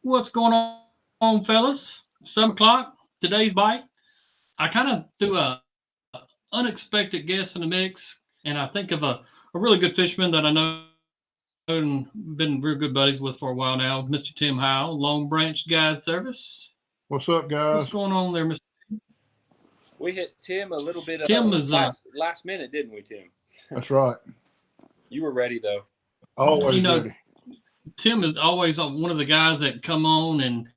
What's going on, fellas? 7 o'clock. Today's bite. I kind of threw a unexpected guest in the mix, and I think of a really good fisherman that I know and been real good buddies with for a while now, Mr. Tim Howell, Long Branch Guide Service. What's up, What's going guys? on there, Mr. We hit Tim a little bit Tim is last minute, didn't we, Tim? That's right. You were ready though. Always ready. Tim is always one of the guys that come on and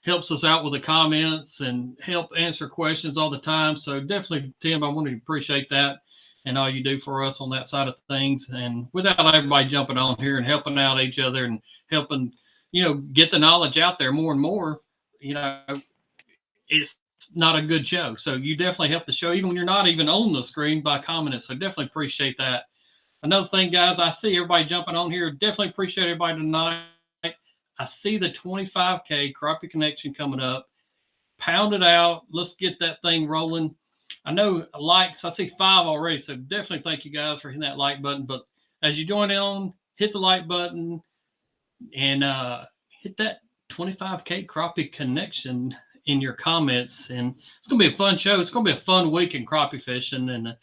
helps us out with the comments and help answer questions all the time. So definitely, Tim, I want to appreciate that and all you do for us on that side of things. And without everybody jumping on here and helping out each other and helping, get the knowledge out there more and more, it's not a good show. So you definitely help the show, even when you're not even on the screen, by commenting. So definitely appreciate that. Another thing, guys, I see everybody jumping on here. Definitely appreciate everybody tonight. I see the 25K Crappie Connection coming up. Pound it out. Let's get that thing rolling. I know likes. I see 5 already, so definitely thank you guys for hitting that like button. But as you join in, hit the like button and hit that 25K Crappie Connection in your comments. And it's going to be a fun show. It's going to be a fun week in crappie fishing. And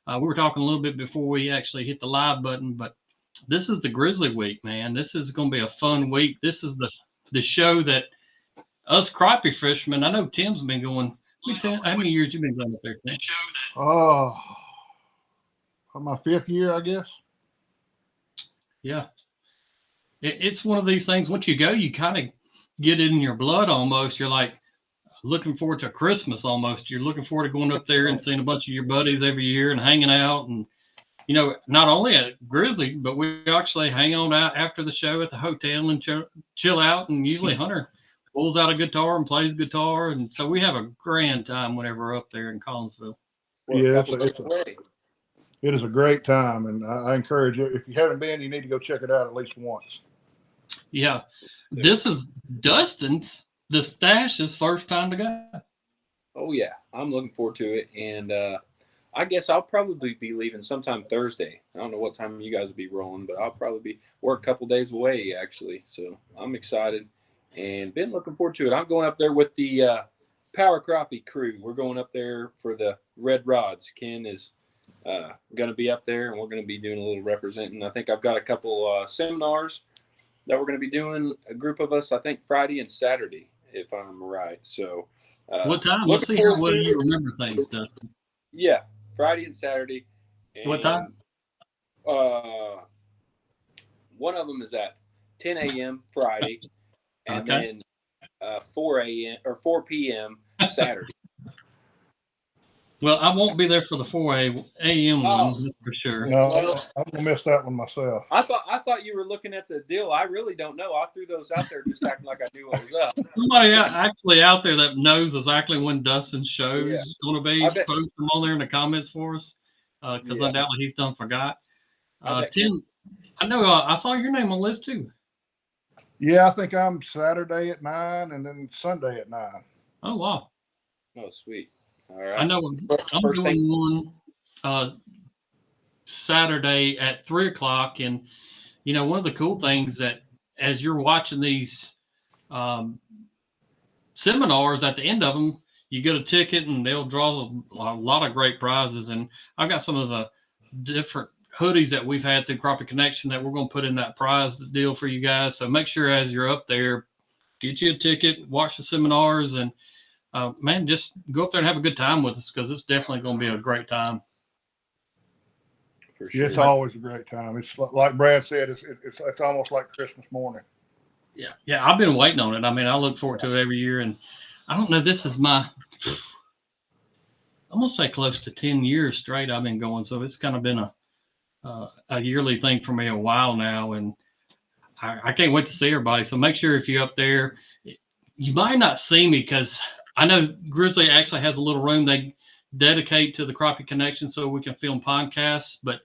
we were talking a little bit before we actually hit the live button, but this is the Grizzly week, man. This is going to be a fun week. This is the show that us crappie fishermen, I know Tim's been going. How many years you been going up there, Tim? Oh, my 5th year, I guess. Yeah. It's one of these things. Once you go, you kind of get it in your blood almost. You're like looking forward to Christmas almost. You're looking forward to going up there and seeing a bunch of your buddies every year and hanging out and not only at Grizzly, but we actually hang on out after the show at the hotel and chill out. And usually Hunter pulls out a guitar and plays guitar. And so we have a grand time whenever we're up there in Collinsville. Yeah, it is a great time. And I encourage you, if you haven't been, you need to go check it out at least once. Yeah. This is Dustin's, the Stash's first time to go. Oh, yeah. I'm looking forward to it. And, I guess I'll probably be leaving sometime Thursday. I don't know what time you guys will be rolling, but I'll probably work a couple days away, actually. So I'm excited and been looking forward to it. I'm going up there with the Power Crappie crew. We're going up there for the Red Rods. Ken is going to be up there, and we're going to be doing a little representing. I think I've got a couple seminars that we're going to be doing, a group of us, I think Friday and Saturday, if I'm right. So what time? Let's see how well you remember things, Dustin. Yeah. Friday and Saturday. And, what time? One of them is at 10 a.m. Friday, and then 4 p.m. Saturday. Well, I won't be there for the 4 a.m. one for sure. No, I'm gonna miss that one myself. I thought you were looking at the deal. I really don't know. I threw those out there just acting like I knew what was up. Somebody actually out there that knows exactly when Dustin's show is going to be. Post them on there in the comments for us, because undoubtedly he's done forgot. Tim, I know I saw your name on the list too. Yeah, I think I'm Saturday at 9 and then Sunday at 9. Oh wow! Oh sweet. All right. I know I'm doing one Saturday at 3 o'clock, and one of the cool things that as you're watching these seminars, at the end of them, you get a ticket and they'll draw a lot of great prizes. And I've got some of the different hoodies that we've had through Crappie Connection that we're going to put in that prize deal for you guys. So make sure as you're up there, get you a ticket, watch the seminars, and man, just go up there and have a good time with us, because it's definitely going to be a great time. For sure. Yeah, it's always a great time. It's like Brad said, it's almost like Christmas morning. Yeah, I've been waiting on it. I mean, I look forward to it every year, and I don't know, this is I'm going to say close to 10 years straight I've been going, so it's kind of been a yearly thing for me a while now, and I can't wait to see everybody. So make sure if you're up there, you might not see me, because I know Grizzly actually has a little room they dedicate to the Crappie Connection so we can film podcasts. But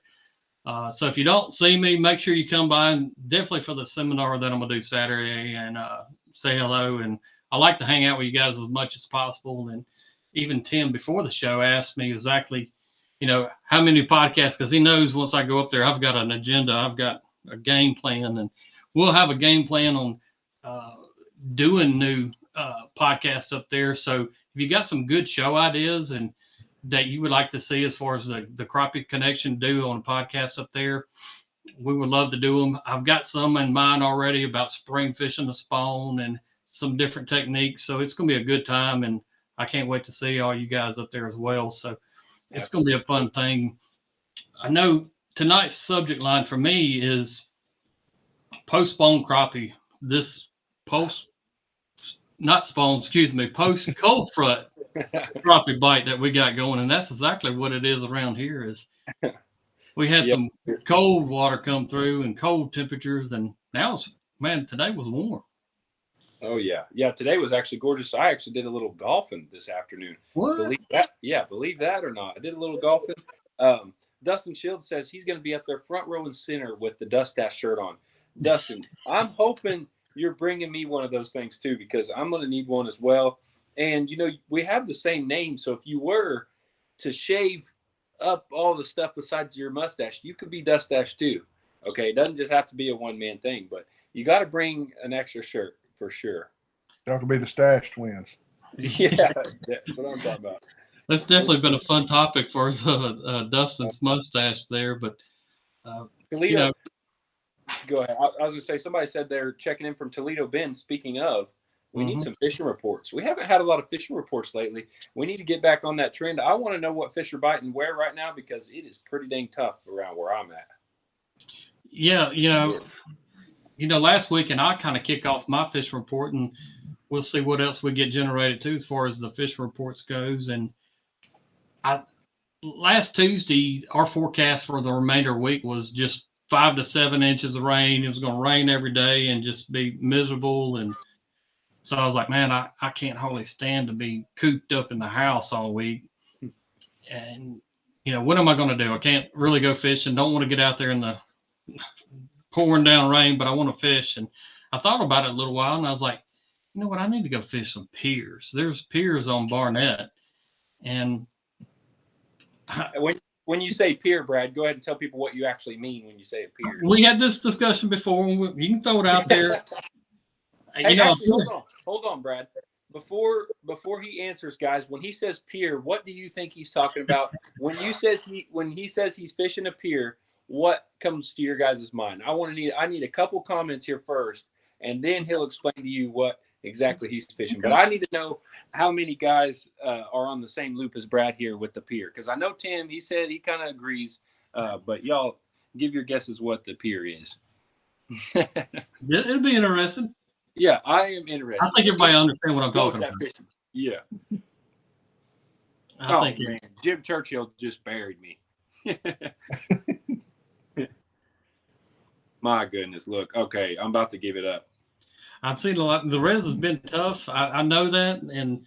so if you don't see me, make sure you come by, and definitely for the seminar that I'm going to do Saturday, and say hello. And I like to hang out with you guys as much as possible. And even Tim before the show asked me exactly, how many podcasts, because he knows once I go up there, I've got an agenda. I've got a game plan, and we'll have a game plan on doing new podcasts up there. So if you got some good show ideas and that you would like to see as far as the Crappie Connection do on a podcast up there, we would love to do them. I've got some in mind already about spring fishing the spawn and some different techniques. So it's going to be a good time, and I can't wait to see all you guys up there as well. So it's going to be a fun thing. I know tonight's subject line for me is post spawn crappie. This post cold front crappie bite that we got going, and that's exactly what it is around here. Is we had some cold water come through and cold temperatures, and now today was warm. Oh yeah. Today was actually gorgeous. I actually did a little golfing this afternoon. What? Believe that? Yeah, believe that or not. I did a little golfing. Dustin Shields says he's going to be up there front row and center with the Dust Dash shirt on. Dustin, I'm hoping you're bringing me one of those things too, because I'm going to need one as well. And, we have the same name. So if you were to shave up all the stuff besides your mustache, you could be Dust Dash too. Okay. It doesn't just have to be a one-man thing, but you got to bring an extra shirt for sure. Y'all could be the Stash Twins. Yeah, that's what I'm talking about. That's definitely been a fun topic for Dustin's mustache there, but Toledo. Go ahead. I was going to say, somebody said they're checking in from Toledo Bend. Speaking of, we need some fishing reports. We haven't had a lot of fishing reports lately. We need to get back on that trend. I want to know what fish are biting where right now, because it is pretty dang tough around where I'm at. Yeah, last week, and I kind of kick off my fishing report, and we'll see what else we get generated too as far as the fishing reports goes. And last Tuesday, our forecast for the remainder of the week was just 5 to 7 inches of rain. It was going to rain every day and just be miserable. And so I was like, man, I can't hardly stand to be cooped up in the house all week. And, what am I going to do? I can't really go fishing. Don't want to get out there in the pouring down rain, but I want to fish. And I thought about it a little while, and I was like, you know what? I need to go fish some piers. There's piers on Barnett. And when you say pier, Brad, go ahead and tell people what you actually mean when you say a pier. We had this discussion before. You can throw it out there. Hey, actually, hold on, Brad. Before he answers, guys, when he says pier, what do you think he's talking about? When he says he's fishing a pier, what comes to your guys' mind? I need a couple comments here first, and then he'll explain to you what exactly he's fishing. But I need to know how many guys are on the same loop as Brad here with the pier, because I know Tim, he said he kind of agrees, but y'all give your guesses what the pier is. It'll be interesting. Yeah, I am interested. I think everybody understands what I'm talking about. Yeah. I think man, Jim Churchill just buried me. My goodness, look. Okay, I'm about to give it up. I've seen a lot. The res has been tough. I know that, and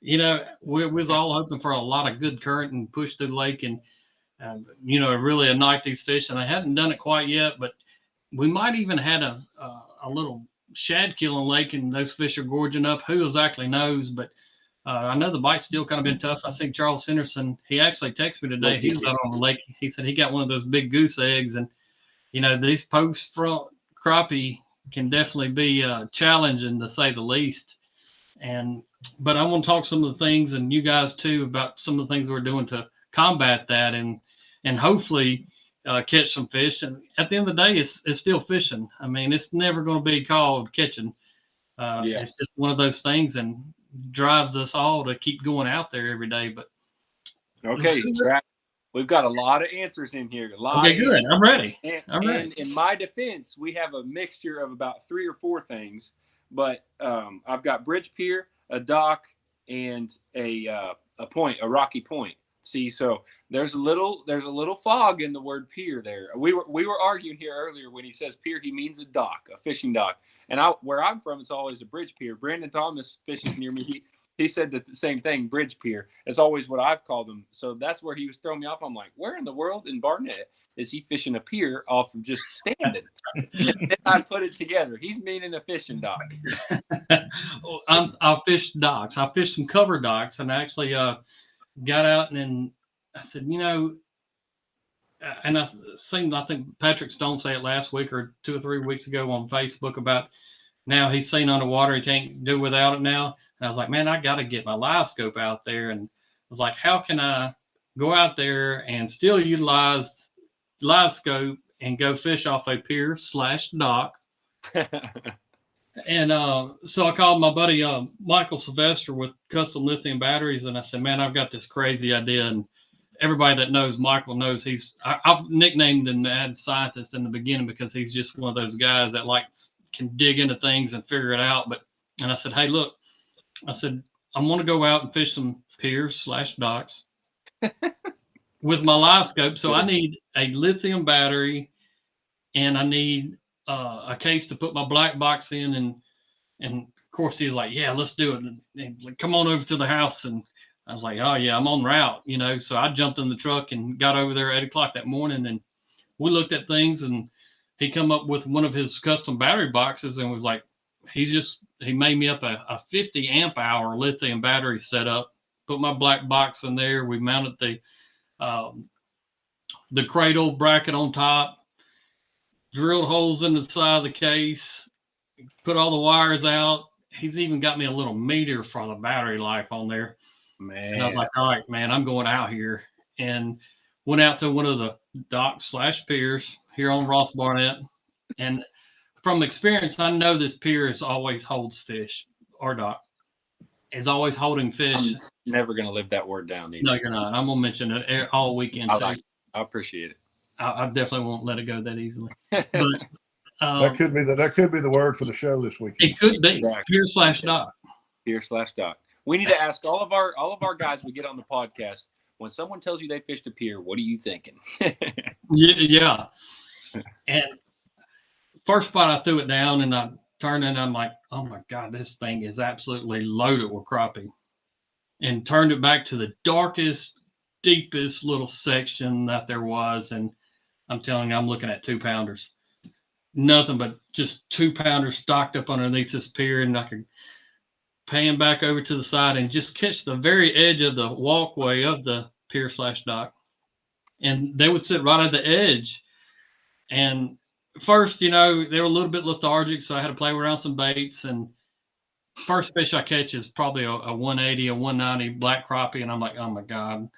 we was all hoping for a lot of good current and push through the lake, and really ignite these fish. And I hadn't done it quite yet, but we might even had a little shad killing lake, and those fish are gorging up. Who exactly knows? But I know the bite's still kind of been tough. I seen Charles Henderson. He actually texted me today. He was out on the lake. He said he got one of those big goose eggs, and these post front crappie can definitely be challenging, to say the least. But I want to talk some of the things, and you guys too, about some of the things we're doing to combat that, and hopefully catch some fish. And at the end of the day, it's still fishing. I mean, it's never going to be called catching. It's just one of those things, and drives us all to keep going out there every day. But okay, Brad, we've got a lot of answers in here. Okay, good. I'm ready. And in my defense, we have a mixture of about 3 or 4 things. But I've got bridge pier, a dock, and a point, a rocky point. See, so there's a little fog in the word pier there. We were arguing here earlier. When he says pier, he means a dock, a fishing dock. And where I'm from, it's always a bridge pier. Brandon Thomas fishes near me. He said that the same thing, bridge pier. It's always what I've called them. So that's where he was throwing me off. I'm like, where in the world in Barnett is he fishing a pier off of just standing? And then I put it together. He's meaning a fishing dock. I fished docks. I fished some cover docks, and I actually got out, and then I said, and I think Patrick Stone said it last week or 2 or 3 weeks ago on Facebook about Now he's seen underwater. He can't do without it now. And I was like, man, I got to get my live scope out there. And I was like, how can I go out there and still utilize live scope and go fish off a pier/dock? And so I called my buddy Michael Sylvester with Custom Lithium Batteries, and I said, man, I've got this crazy idea. And everybody that knows Michael knows I've nicknamed him the mad scientist in the beginning because he's just one of those guys that can dig into things and figure it out. And I said, hey, look, I said, I'm going to go out and fish some piers/docks with my live scope. So I need a lithium battery, and I need a case to put my black box in. And of course he was like, yeah, let's do it. And like, come on over to the house. And I was like, oh yeah, I'm en route, So I jumped in the truck and got over there at 8:00 that morning, and we looked at things, and he come up with one of his custom battery boxes and was like, he made me up a 50 amp hour lithium battery setup, put my black box in there. We mounted the cradle bracket on top, drilled holes in the side of the case, put all the wires out. He's even got me a little meter for the battery life on there. Man. And I was like, all right, man, I'm going out here. And went out to one of the docks/piers here on Ross Barnett. And from experience, I know this pier always holds fish, or dock is always holding fish. I'm never going to live that word down either. No, you're not. I'm going to mention it all weekend. I appreciate it. I definitely won't let it go that easily. But that could be the word for the show this weekend. It could be pier/dock. Pier/dock. We need to ask all of our guys we get on the podcast, when someone tells you they fished a pier, what are you thinking? Yeah. And first spot I threw it down, and I turned, and I'm like, oh my God, this thing is absolutely loaded with crappie. And turned it back to the darkest, deepest little section that there was. And I'm telling you, I'm looking at 2-pounders. Nothing but just 2-pounders stocked up underneath this pier, and I could pan back over to the side and just catch the very edge of the walkway of the pier/dock. And they would sit right at the edge. And first, they were a little bit lethargic, so I had to play around some baits. And first fish I catch is probably a 180, a 190 black crappie. And I'm like, oh my God,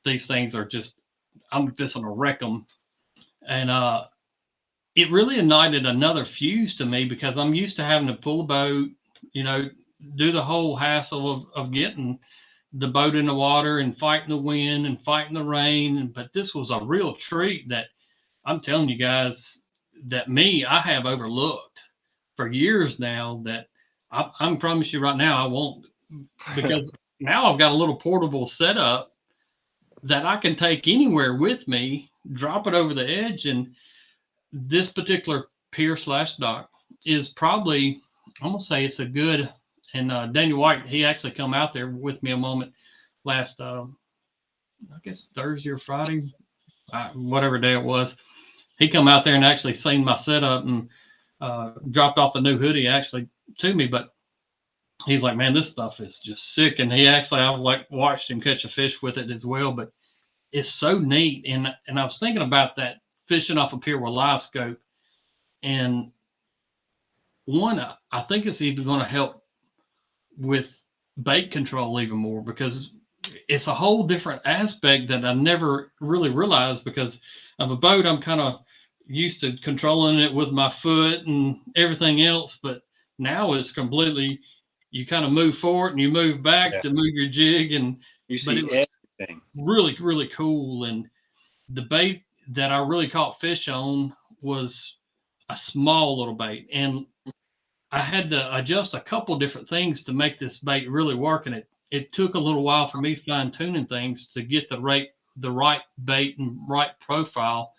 these things are just, I'm just going to wreck them. And it really ignited another fuse to me, because I'm used to having to pull a boat, do the whole hassle of getting the boat in the water and fighting the wind and fighting the rain. But this was a real treat that I'm telling you guys that I have overlooked for years now, that I promise you right now I won't, because now I've got a little portable setup that I can take anywhere with me, drop it over the edge. And this particular pier/dock is probably, I'm going to say it's a good, and Daniel White, he actually come out there with me a moment last, I guess Thursday or Friday, whatever day it was. He come out there and actually seen my setup and dropped off the new hoodie actually to me. But he's like, man, this stuff is just sick. And I watched him catch a fish with it as well. But it's so neat. And I was thinking about that, fishing off a pier with live scope. And one, I think it's even going to help with bait control even more, because it's a whole different aspect that I never really realized. Because of a boat, I'm kind of used to controlling it with my foot and everything else. But now it's completely, you kind of move forward and you move back to move your jig. And you see everything. Really, really cool. And the bait that I really caught fish on was a small little bait. And I had to adjust a couple different things to make this bait really work. And it took a little while for me fine tuning things to get the right bait and right profile.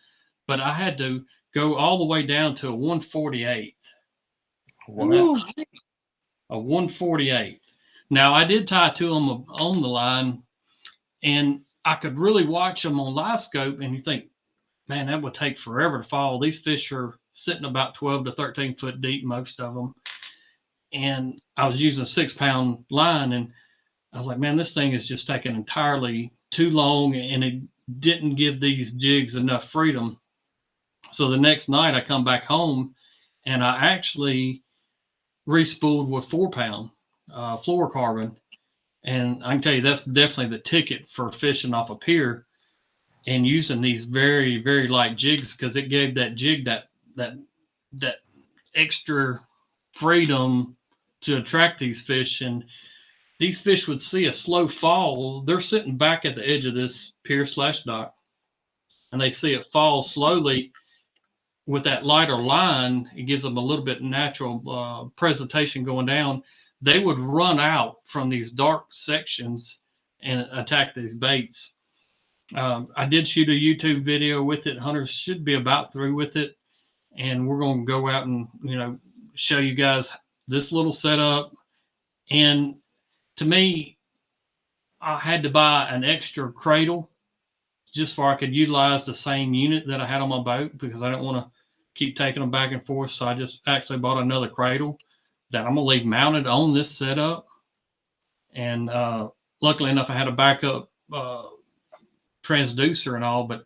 But I had to go all the way down to a 148. Wow. A 148. Now I did tie 2 of them on the line, and I could really watch them on live scope, and you think, man, that would take forever to fall. These fish are sitting about 12 to 13 foot deep, most of them. And I was using a 6-pound line, and I was like, man, this thing is just taking entirely too long, and it didn't give these jigs enough freedom. So the next night I come back home, and I actually re-spooled with 4-pound fluorocarbon. And I can tell you that's definitely the ticket for fishing off a pier and using these very, very light jigs, because it gave that jig that extra freedom to attract these fish. And these fish would see a slow fall. They're sitting back at the edge of this pier / dock, and they see it fall slowly. With that lighter line, it gives them a little bit natural presentation going down. They would run out from these dark sections and attack these baits. I did shoot a YouTube video with it. Hunters should be about through with it, and we're going to go out and show you guys this little setup. And to me, I had to buy an extra cradle just so I could utilize the same unit that I had on my boat, because I didn't want to keep taking them back and forth. So I just actually bought another cradle that I'm gonna leave mounted on this setup. And luckily enough, I had a backup transducer and all. But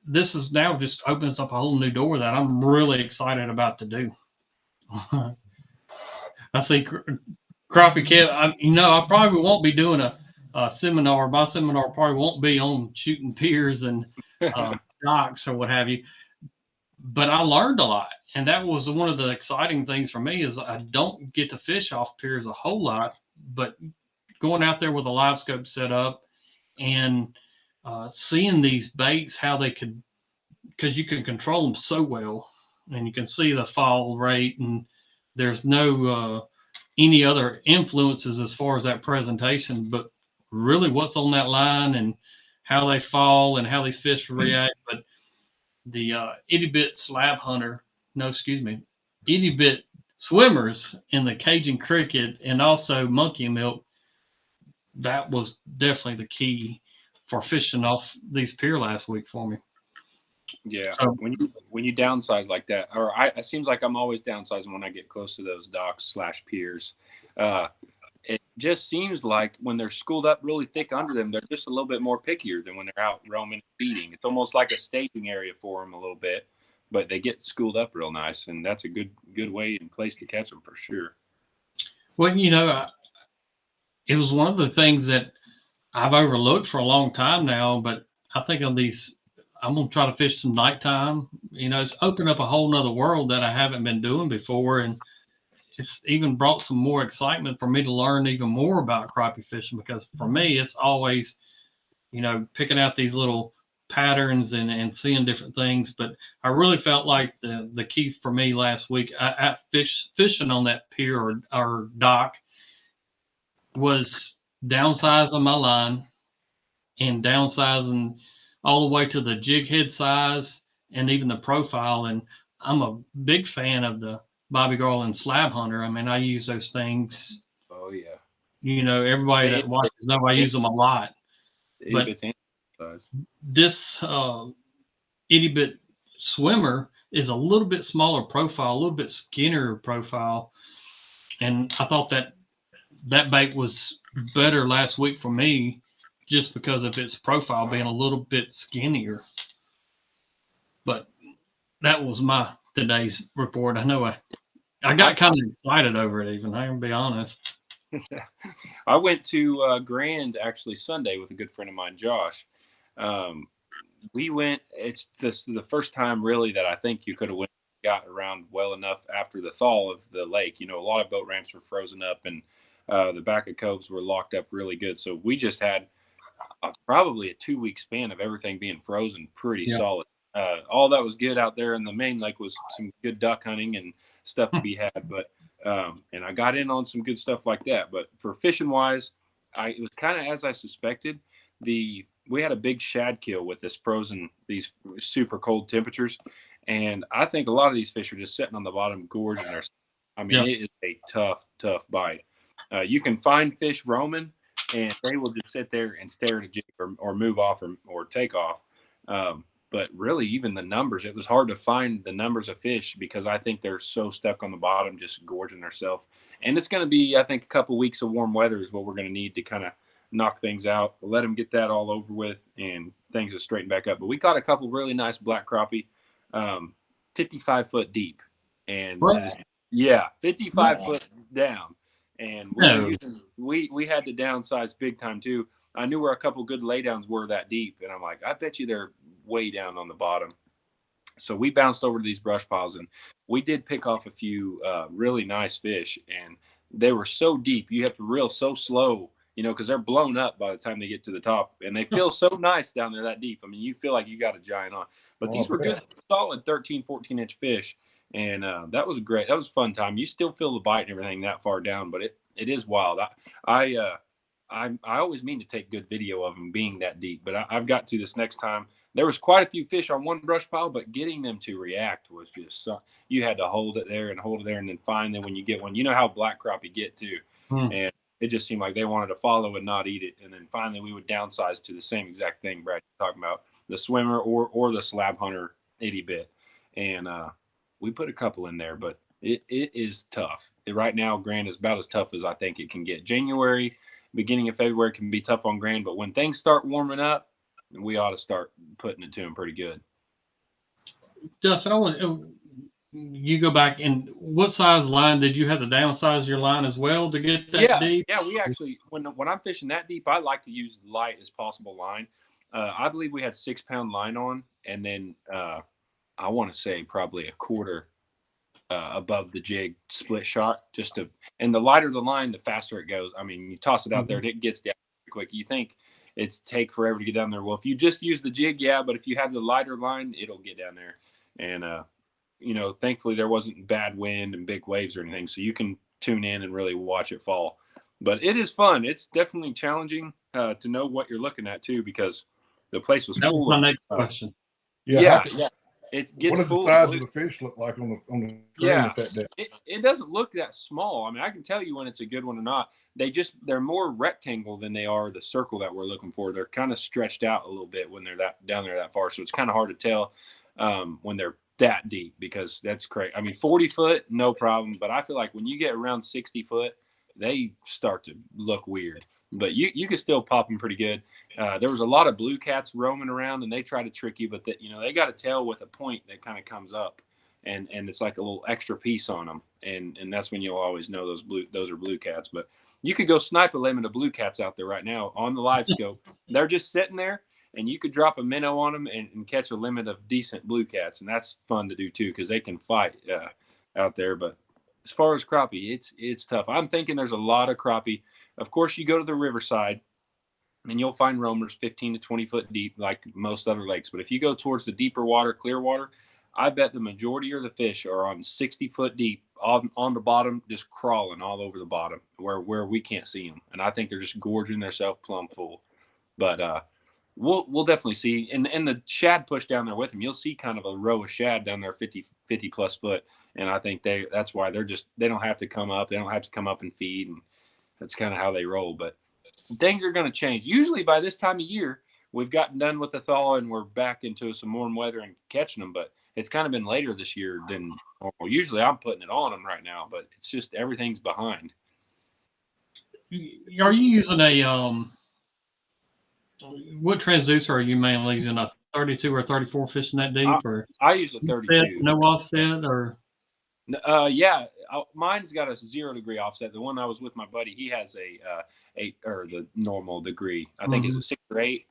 this is now just opens up a whole new door that I'm really excited about to do. I see Crappie Kev. I probably won't be doing a seminar. My seminar probably won't be on shooting piers and docks or what have you. But I learned a lot, and that was one of the exciting things for me. Is I don't get to fish off piers a whole lot, but going out there with a live scope set up and seeing these baits, how they could, because you can control them so well, and you can see the fall rate, and there's no any other influences as far as that presentation, but really what's on that line and how they fall and how these fish react. But the itty-bit slab hunter, itty-bit swimmers in the Cajun cricket and also monkey milk, that was definitely the key for fishing off these pier last week for me. Yeah, so, when you downsize like that, or it seems like I'm always downsizing when I get close to those docks / piers. It just seems like when they're schooled up really thick under them, they're just a little bit more pickier than when they're out roaming and feeding. It's almost like a staging area for them a little bit, but they get schooled up real nice, and that's a good way and place to catch them for sure. Well, it was one of the things that I've overlooked for a long time now, but I think on these, I'm going to try to fish some nighttime. It's opened up a whole nother world that I haven't been doing before. And it's even brought some more excitement for me to learn even more about crappie fishing, because for me, it's always, picking out these little patterns and seeing different things. But I really felt like the key for me last week at fishing on that pier or dock was downsizing my line and downsizing all the way to the jig head size and even the profile. And I'm a big fan of the Bobby Garland slab hunter. I mean, I use those things. Oh yeah. Everybody that watches know I use them a lot. But this itty-bit swimmer is a little bit smaller profile, a little bit skinnier profile. And I thought that bait was better last week for me just because of its profile being a little bit skinnier. But that was my today's report. I know I got kind of excited over it even. I can be honest. I went to Grand actually Sunday with a good friend of mine, Josh. We went. It's the first time really that I think you could have got around well enough after the thaw of the lake. A lot of boat ramps were frozen up, and the back of coves were locked up really good. So we just had probably a 2-week span of everything being frozen pretty solid. All that was good out there in the main lake was some good duck hunting and stuff to be had. But and I got in on some good stuff like that. But for fishing wise, it was kind of as I suspected. We had a big shad kill with these super cold temperatures. And I think a lot of these fish are just sitting on the bottom gorging themselves. I mean, It is a tough bite. You can find fish roaming, and they will just sit there and stare at a jig or move off or take off. But really, even the numbers, it was hard to find the numbers of fish because I think they're so stuck on the bottom, just gorging themselves. And it's going to be, I think, a couple weeks of warm weather is what we're going to need to kind of knock things out. We'll let them get that all over with, and things will straighten back up. But we caught a couple really nice black crappie, 55 foot deep. And Yeah, 55 foot down, and No. we had to downsize big time too. I knew where a couple good laydowns were that deep, and I'm like, I bet you they're way down on the bottom. So we bounced over to these brush piles, and we did pick off a few really nice fish, and they were so deep you have to reel so slow, because they're blown up by the time they get to the top, and they feel so nice down there that deep. I mean, you feel like you got a giant on, but these were good, solid 13, 14-inch fish, and that was great. That was a fun time. You still feel the bite and everything that far down, but it is wild. I always mean to take good video of them being that deep, but I've got to this next time. There was quite a few fish on one brush pile, but getting them to react was just you had to hold it there, and then finally when you get one, you know how black crappie get too, and it just seemed like they wanted to follow and not eat it. And then finally we would downsize to the same exact thing Brad talking about, the swimmer or the slab hunter 80 bit, and we put a couple in there, but it is tough. Right now, Grand is about as tough as I think it can get. January, beginning of February can be tough on Grand, but when things start warming up, we ought to start putting it to him pretty good. Justin, I want you go back, and what size line did you have to downsize your line as well to get that deep? Yeah, we actually, when I'm fishing that deep, I like to use the light as possible line. I believe we had 6-pound line on, and then I want to say probably a quarter above the jig split shot, and the lighter the line, the faster it goes. I mean, you toss it out there and it gets down quick. You think it's take forever to get down there. Well, if you just use the jig, yeah, but if you have the lighter line, it'll get down there. And thankfully there wasn't bad wind and big waves or anything, so you can tune in and really watch it fall. But it is fun. It's definitely challenging to know what you're looking at too, because the place was full. That was my next question. Yeah. It gets what does full. The size of the fish look like on the screen at that depth? It doesn't look that small. I mean, I can tell you when it's a good one or not. They're more rectangle than they are the circle that we're looking for. They're kind of stretched out a little bit when they're down there that far. So it's kind of hard to tell when they're that deep, because that's crazy. I mean, 40 foot, no problem. But I feel like when you get around 60 foot, they start to look weird. But you can still pop them pretty good. There was a lot of blue cats roaming around, and they try to trick you, but they got a tail with a point that kind of comes up, and it's like a little extra piece on them, and that's when you'll always know those are blue cats. But you could go snipe a limit of blue cats out there right now on the live scope. They're just sitting there, and you could drop a minnow on them and catch a limit of decent blue cats, and that's fun to do too, because they can fight out there. But as far as crappie, it's tough. I'm thinking there's a lot of crappie. Of course, you go to the riverside, and you'll find roamers 15 to 20 foot deep, like most other lakes. But if you go towards the deeper water, clear water, I bet the majority of the fish are on 60 foot deep, on the bottom, just crawling all over the bottom where we can't see them. And I think they're just gorging themselves plumb full. But we'll definitely see. And the shad push down there with them, you'll see kind of a row of shad down there 50 plus foot. And I think that's why they don't have to come up. They don't have to come up and feed. And that's kind of how they roll. But things are going to change. Usually by this time of year, we've gotten done with the thaw and we're back into some warm weather and catching them. But it's kind of been later this year than normal. Usually I'm putting it on them right now, but it's just everything's behind. Are you using what transducer are you mainly using? A 32 or 34 fishing that deep? I use a 32. No offset or? Yeah, mine's got a 0 degree offset. The one I was with my buddy, he has a 8 or the normal degree. I think it's a 6 or 8.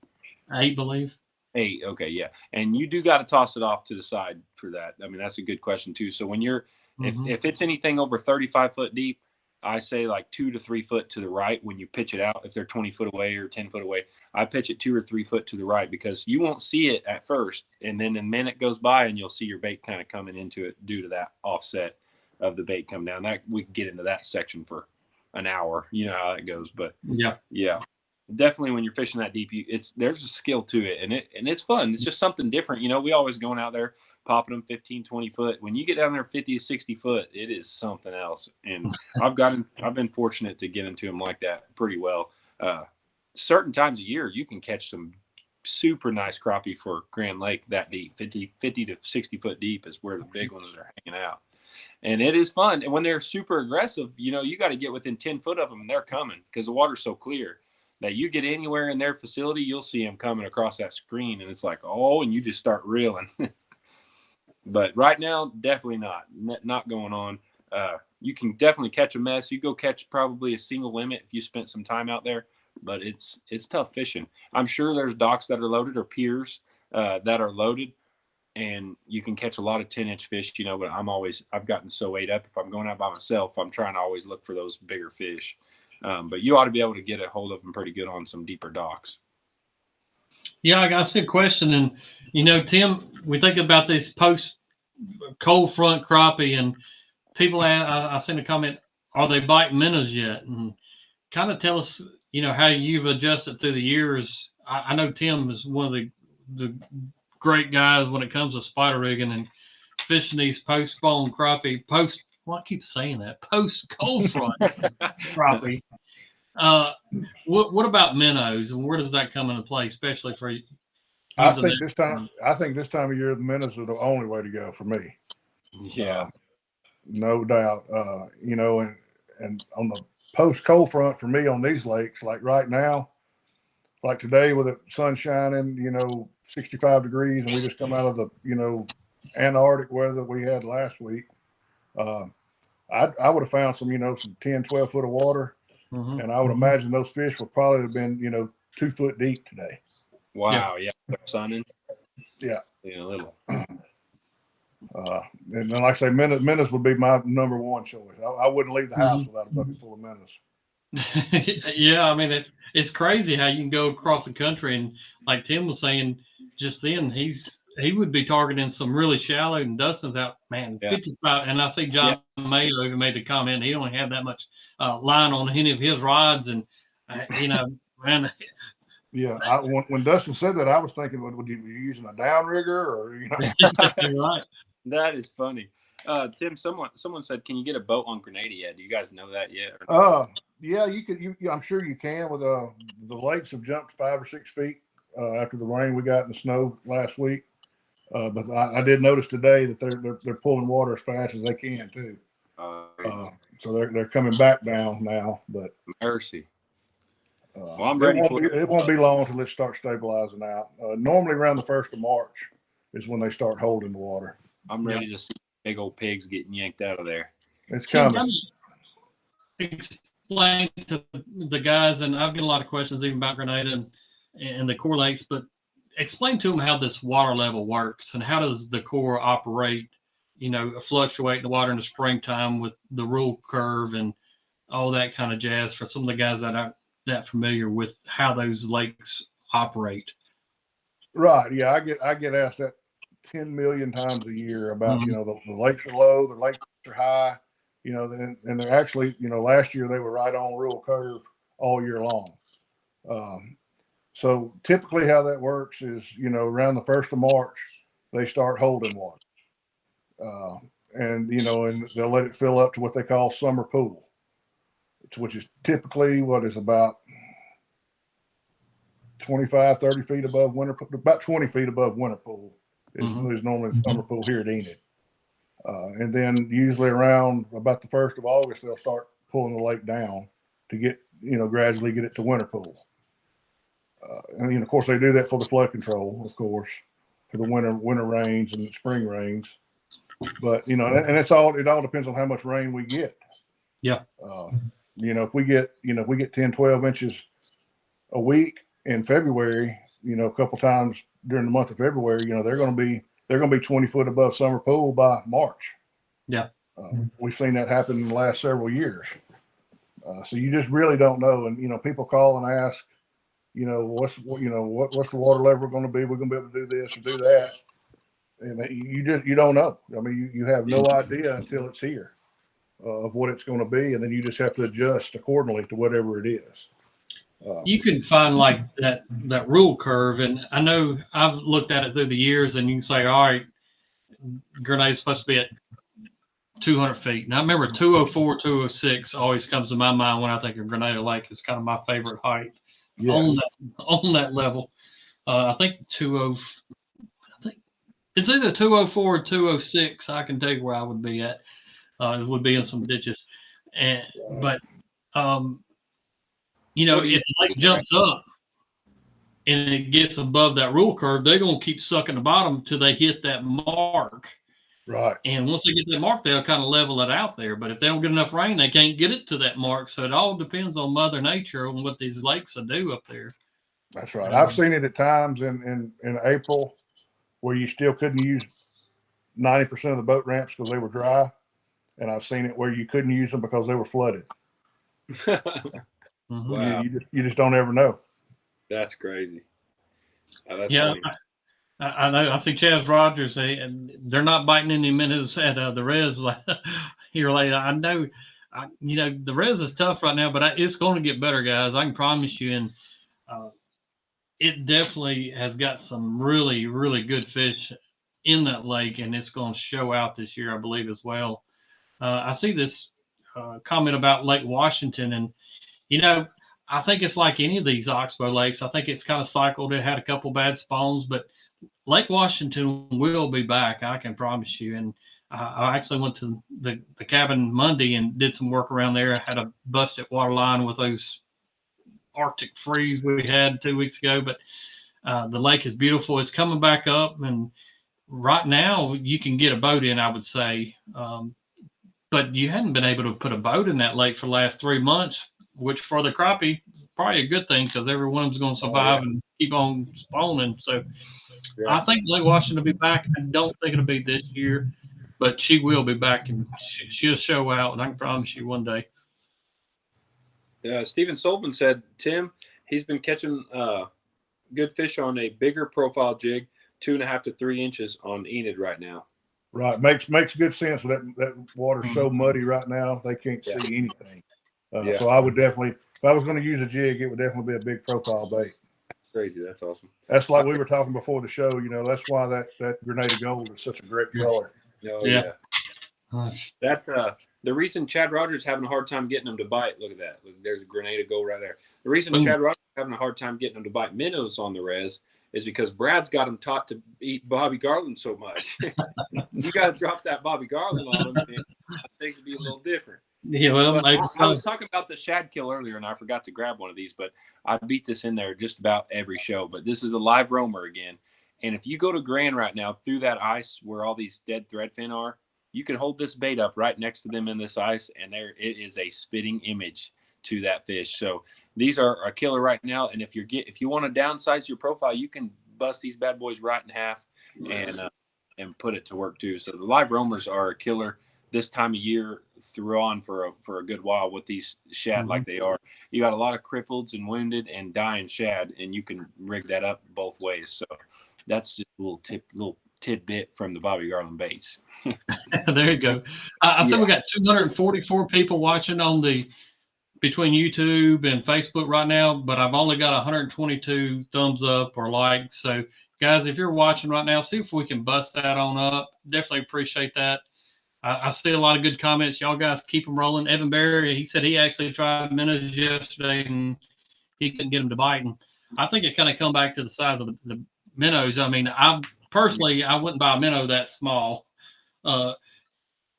8, believe. 8. Okay, yeah. And you do got to toss it off to the side for that. I mean, that's a good question too. So when you're, if it's anything over 35 foot deep, I say like 2 to 3 foot to the right when you pitch it out. If they're 20 foot away or 10 foot away, I pitch it 2 or 3 foot to the right, because you won't see it at first. And then a minute goes by and you'll see your bait kind of coming into it due to that offset of the bait come down. That we can get into that section for an hour. You know how that goes. But yeah. Definitely when you're fishing that deep, there's a skill to it, and it's fun. It's just something different. We always going out there popping them 15, 20 foot. When you get down there 50 to 60 foot, it is something else. And I've been fortunate to get into them like that pretty well. Certain times a year, you can catch some super nice crappie for Grand Lake that deep. 50 to 60 foot deep is where the big ones are hanging out. And it is fun. And when they're super aggressive, you got to get within 10 foot of them, and they're coming because the water's so clear that you get anywhere in their facility, you'll see them coming across that screen, and it's like, oh, and you just start reeling. But right now, definitely not going on. You can definitely catch a mess. You go catch probably a single limit if you spent some time out there, but it's tough fishing. I'm sure there's docks that are loaded or piers that are loaded, and you can catch a lot of 10-inch fish, but I've gotten so ate up. If I'm going out by myself, I'm trying to always look for those bigger fish. But you ought to be able to get a hold of them pretty good on some deeper docks. Yeah, I got a question. And, Tim, we think about this post cold front crappie, and people, I seen a comment, are they biting minnows yet? And kind of tell us, how you've adjusted through the years. I know Tim is one of the great guys when it comes to spider rigging and fishing these post spawn crappie, I keep saying that, post cold front crappie. What about minnows, and where does that come into play, especially for you? I think this time of year, the minnows are the only way to go for me. Yeah, no doubt. And on the post cold front for me on these lakes, like right now, like today with the sun shining, 65 degrees, and we just come out of the Antarctic weather we had last week. I would have found some 10, 12 foot of water. Mm-hmm. And I would imagine those fish would probably have been, 2 foot deep today. Wow. Yeah. They're sunning. Yeah. Yeah. A little. And then, like I say, minnows would be my number one choice. I wouldn't leave the house without a bucket full of minnows. Yeah. I mean, it's crazy how you can go across the country, and like Tim was saying just then, he would be targeting some really shallow, and Dustin's out, man, 55. And I see John Mayo even made the comment, he only had that much line on any of his rods. And, man. Yeah. When Dustin said that, I was thinking, would you be using a downrigger or, Right. That is funny. Tim, someone said, can you get a boat on Grenada yet? Do you guys know that yet? Yeah, you could. I'm sure you can. With the lakes have jumped 5 or 6 feet after the rain we got in the snow last week. But I did notice today that they're pulling water as fast as they can too. So they're coming back down now. But mercy. Well, I'm ready. It won't be long until it starts stabilizing out. Normally around the 1st of March is when they start holding the water. I'm ready to see big old pigs getting yanked out of there. It's coming. Explain to the guys, and I've got a lot of questions even about Grenada and the core lakes, but explain to them how this water level works and how does the core operate, fluctuate in the water in the springtime with the rule curve and all that kind of jazz for some of the guys that aren't that familiar with how those lakes operate. Right. Yeah. I get asked that 10 million times a year about, the lakes are low, the lakes are high, and they're actually, last year they were right on rule curve all year long. So typically how that works is, around the 1st of March, they start holding water. And they'll let it fill up to what they call summer pool, which is typically what is about 25, 30 feet above winter, about 20 feet above winter pool is normally the summer pool here at Enid. And then usually around about the 1st of August, they'll start pulling the lake down to get, gradually get it to winter pool. And of course they do that for the flood control, of course, for the winter rains and the spring rains. But, and it all depends on how much rain we get. Yeah. If we get 10, 12 inches a week in February, a couple times during the month of February, they're going to be 20 foot above summer pool by March. Yeah. We've seen that happen in the last several years. So you just really don't know. And, people call and ask, what's the water level going to be? We're going to be able to do this or do that. And you don't know. I mean, you have no idea until it's here of what it's going to be. And then you just have to adjust accordingly to whatever it is. You can find like that rule curve. And I know I've looked at it through the years, and you can say, all right, Grenada's supposed to be at 200 feet. And I remember 204, 206 always comes to my mind when I think of Grenada Lake. It's kind of my favorite height on that level. I think it's either 204 or 206. I can tell you where I would be at. It would be in some ditches. But if the lake jumps up and it gets above that rule curve, they're going to keep sucking the bottom till they hit that mark. Right. And once they get that mark, they'll kind of level it out there. But if they don't get enough rain, they can't get it to that mark. So it all depends on Mother Nature on what these lakes will do up there. That's right. I've seen it at times in April where you still couldn't use 90% of the boat ramps because they were dry. And I've seen it where you couldn't use them because they were flooded. Wow. You just don't ever know. That's crazy. Oh, that's Yeah. funny. I know. I see Chaz Rogers, and they're not biting any minnows at the res here later. I know, the res is tough right now, but it's going to get better, guys. I can promise you. And it definitely has got some really, really good fish in that lake, and it's going to show out this year, I believe, as well. I see this comment about Lake Washington, and I think it's like any of these oxbow lakes. I think it's kind of cycled. It had a couple bad spawns, but Lake Washington will be back. I can promise you. And I actually went to the cabin Monday and did some work around there. I had a busted water line with those Arctic freeze we had 2 weeks ago, but the lake is beautiful. It's coming back up, and right now you can get a boat in, I would say. But you hadn't been able to put a boat in that lake for the last 3 months, which for the crappie, probably a good thing because every one of them's going to survive and keep on spawning. So I think Lake Washington will be back. I don't think it'll be this year, but she will be back, and she'll show out, and I can promise you one day. Stephen Sullivan said, Tim, he's been catching good fish on a bigger profile jig, 2.5 to 3 inches on Enid right now. Right. Makes good sense. That water's so muddy right now, they can't see anything. So I would definitely, if I was going to use a jig, it would definitely be a big profile bait. Crazy. That's awesome. That's like we were talking before the show. That's why that Grenada Gold is such a great color. Oh, yeah. That's the reason Chad Rogers is having a hard time getting them to bite. Look at that. Look, there's a Grenada Gold right there. The reason Chad Rogers is having a hard time getting them to bite minnows on the res is because Brad's got him taught to eat Bobby Garland so much. You got to drop that Bobby Garland on him, and I think it'd be a little different. Yeah, well, I was talking about the shad kill earlier, and I forgot to grab one of these, but I beat this in there just about every show. But this is a live roamer again. And if you go to Grand right now through that ice where all these dead threadfin are, you can hold this bait up right next to them in this ice, and there it is a spitting image to that fish. So these are a killer right now. And if you want to downsize your profile, you can bust these bad boys right in half and put it to work too. So the live roamers are a killer this time of year through on for a good while with these shad like they are. You got a lot of crippleds and wounded and dying shad, and you can rig that up both ways. So that's just a little tidbit from the Bobby Garland baits. There you go. I think we got 244 people watching between YouTube and Facebook right now, but I've only got 122 thumbs up or likes. So guys, if you're watching right now, see if we can bust that on up. Definitely appreciate that. I see a lot of good comments. Y'all guys keep them rolling. Evan Berry, he said he actually tried minnows yesterday and he couldn't get them to bite. And I think it kind of come back to the size of the minnows. I mean, I wouldn't buy a minnow that small. But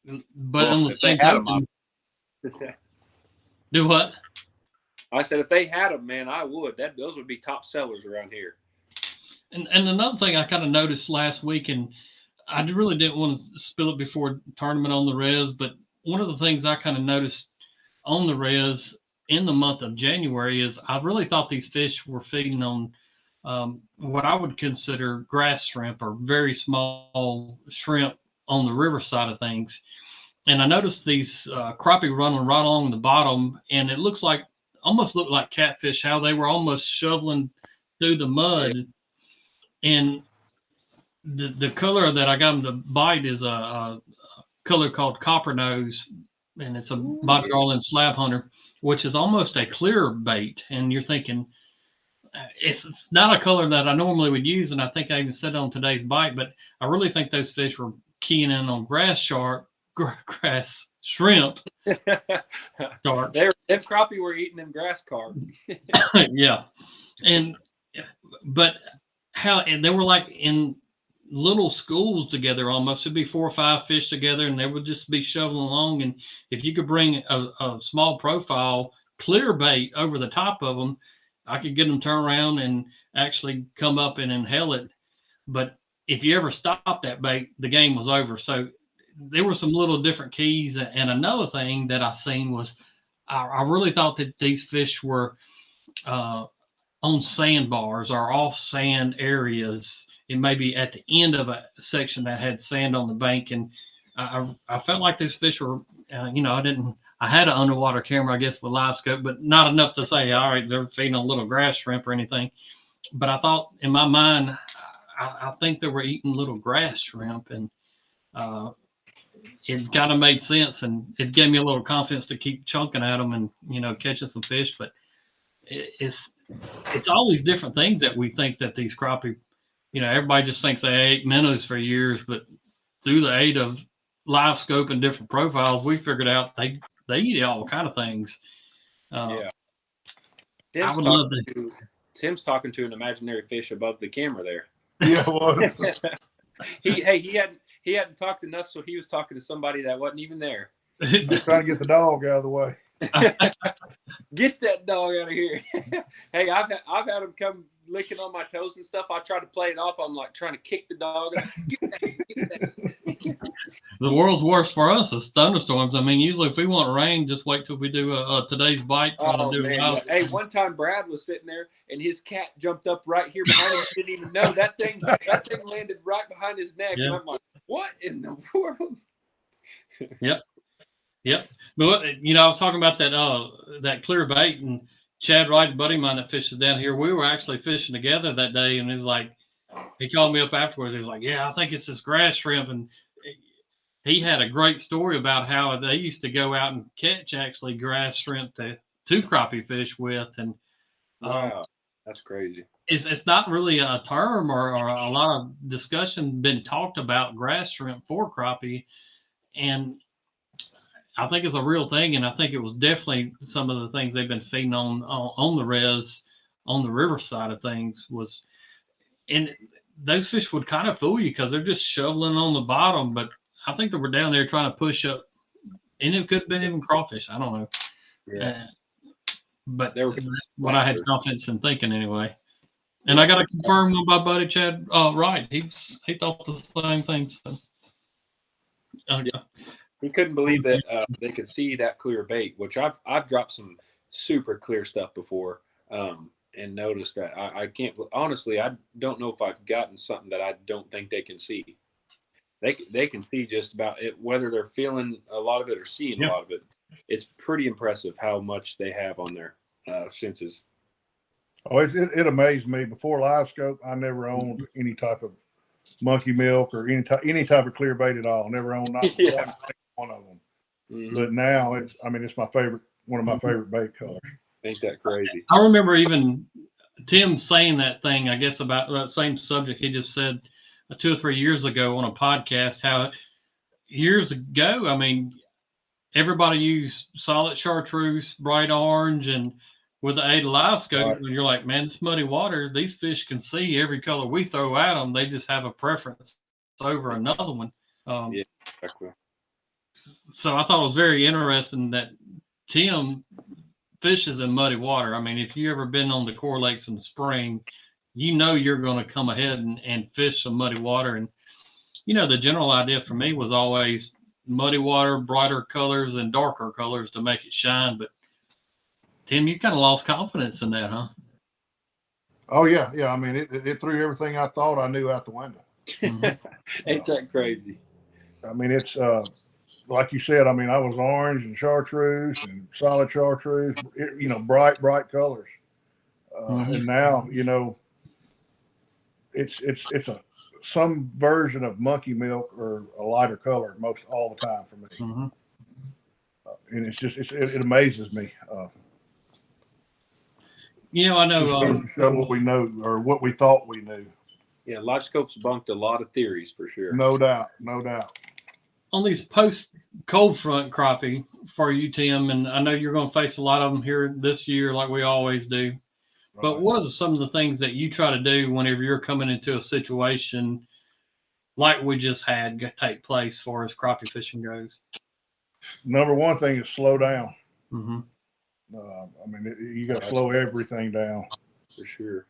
on the same token, do what? I said if they had them, man, I would. Those would be top sellers around here. And another thing I kind of noticed last week, and I really didn't want to spill it before tournament on the res, but one of the things I kind of noticed on the res in the month of January is I really thought these fish were feeding on what I would consider grass shrimp or very small shrimp on the river side of things. And I noticed these crappie running right along the bottom, and it almost looked like catfish, how they were almost shoveling through the mud. And the color that I got them to bite is a color called copper nose, and it's a Bobby Garland slab hunter, which is almost a clear bait. And you're thinking, it's not a color that I normally would use, and I think I even said on today's bite, but I really think those fish were keying in on grass shrimp. Them crappie were eating them grass carp. Yeah, but they were like in little schools together almost. It'd be 4 or 5 fish together, and they would just be shoveling along. And if you could bring a small profile clear bait over the top of them, I could get them turned around and actually come up and inhale it. But if you ever stopped that bait, the game was over. So there were some little different keys. And another thing that I seen was I really thought that these fish were on sandbars or off sand areas. It may be at the end of a section that had sand on the bank. And I felt like these fish were, I had an underwater camera, I guess, with live scope, but not enough to say, all right, they're feeding a little grass shrimp or anything. But I thought in my mind, I think they were eating little grass shrimp, and it kind of made sense, and it gave me a little confidence to keep chunking at them and catching some fish. But it's all these different things that we think that these crappie, everybody just thinks they ate minnows for years, but through the aid of live scope and different profiles, we figured out they eat all kind of things. Yeah. I would love to. Tim's talking to an imaginary fish above the camera there. Yeah, well, he hadn't talked enough, so he was talking to somebody that wasn't even there. Just trying to get the dog out of the way. Get that dog out of here. Hey, I've had him come licking on my toes and stuff. I try to play it off. I'm like trying to kick the dog. Get that. The world's worst for us is thunderstorms. I mean, usually if we want rain, just wait till we do today's bite. Hey, one time Brad was sitting there and his cat jumped up right here behind him. Didn't even know that thing landed right behind his neck. Yeah. And I'm like, what in the world? Yep. But I was talking about that clear bait, and Chad Wright, a buddy of mine that fishes down here, we were actually fishing together that day, and he called me up afterwards. He was like, yeah, I think it's this grass shrimp. And he had a great story about how they used to go out and catch actually grass shrimp to crappie fish with. And wow, that's crazy. It's not really a term or a lot of discussion been talked about grass shrimp for crappie. And I think it's a real thing, and I think it was definitely some of the things they've been feeding on the res, on the river side of things was, and those fish would kind of fool you because they're just shoveling on the bottom, but I think they were down there trying to push up, and it could have been even crawfish. I don't know. Yeah. But that's what I had confidence in thinking anyway. And I got to confirm with my buddy Chad Wright. He thought the same thing. So. Yeah. He couldn't believe that they could see that clear bait, which I've dropped some super clear stuff before and noticed that I can't honestly. I don't know if I've gotten something that I don't think they can see. They can see just about it, whether they're feeling a lot of it or seeing a lot of it. It's pretty impressive how much they have on their senses. Oh, it amazed me. Before live scope, I never owned any type of monkey milk or any type of clear bait at all. Never owned one of them. Mm-hmm. But now it's my favorite, one of my favorite bait colors. Ain't that crazy? I remember even Tim saying that thing, I guess, about that same subject. He just said 2 or 3 years ago on a podcast how years ago, everybody used solid chartreuse, bright orange, and with the aid of live scope, and you're like, man, this muddy water, these fish can see every color we throw at them. They just have a preference over another one. Yeah, exactly. So I thought it was very interesting that Tim fishes in muddy water. If you ever been on the Core Lakes in the spring, you're going to come ahead and fish some muddy water. And, the general idea for me was always muddy water, brighter colors and darker colors to make it shine. But Tim, you kind of lost confidence in that, huh? Oh yeah. It threw everything I thought I knew out the window. Mm-hmm. Ain't that crazy? It's like you said. I was orange and chartreuse and solid chartreuse. Bright colors. And now it's some version of monkey milk or a lighter color most all the time for me. Mm-hmm. And it's just it amazes me. I know. Just goes to show what we know or what we thought we knew. Yeah, live scope's bunked a lot of theories for sure. No doubt. On these post cold front crappie for you, Tim, and I know you're going to face a lot of them here this year, like we always do. Right. But what are some of the things that you try to do whenever you're coming into a situation like we just had take place as far as crappie fishing goes? Number one thing is slow down. Mm-hmm. You got to slow everything down for sure.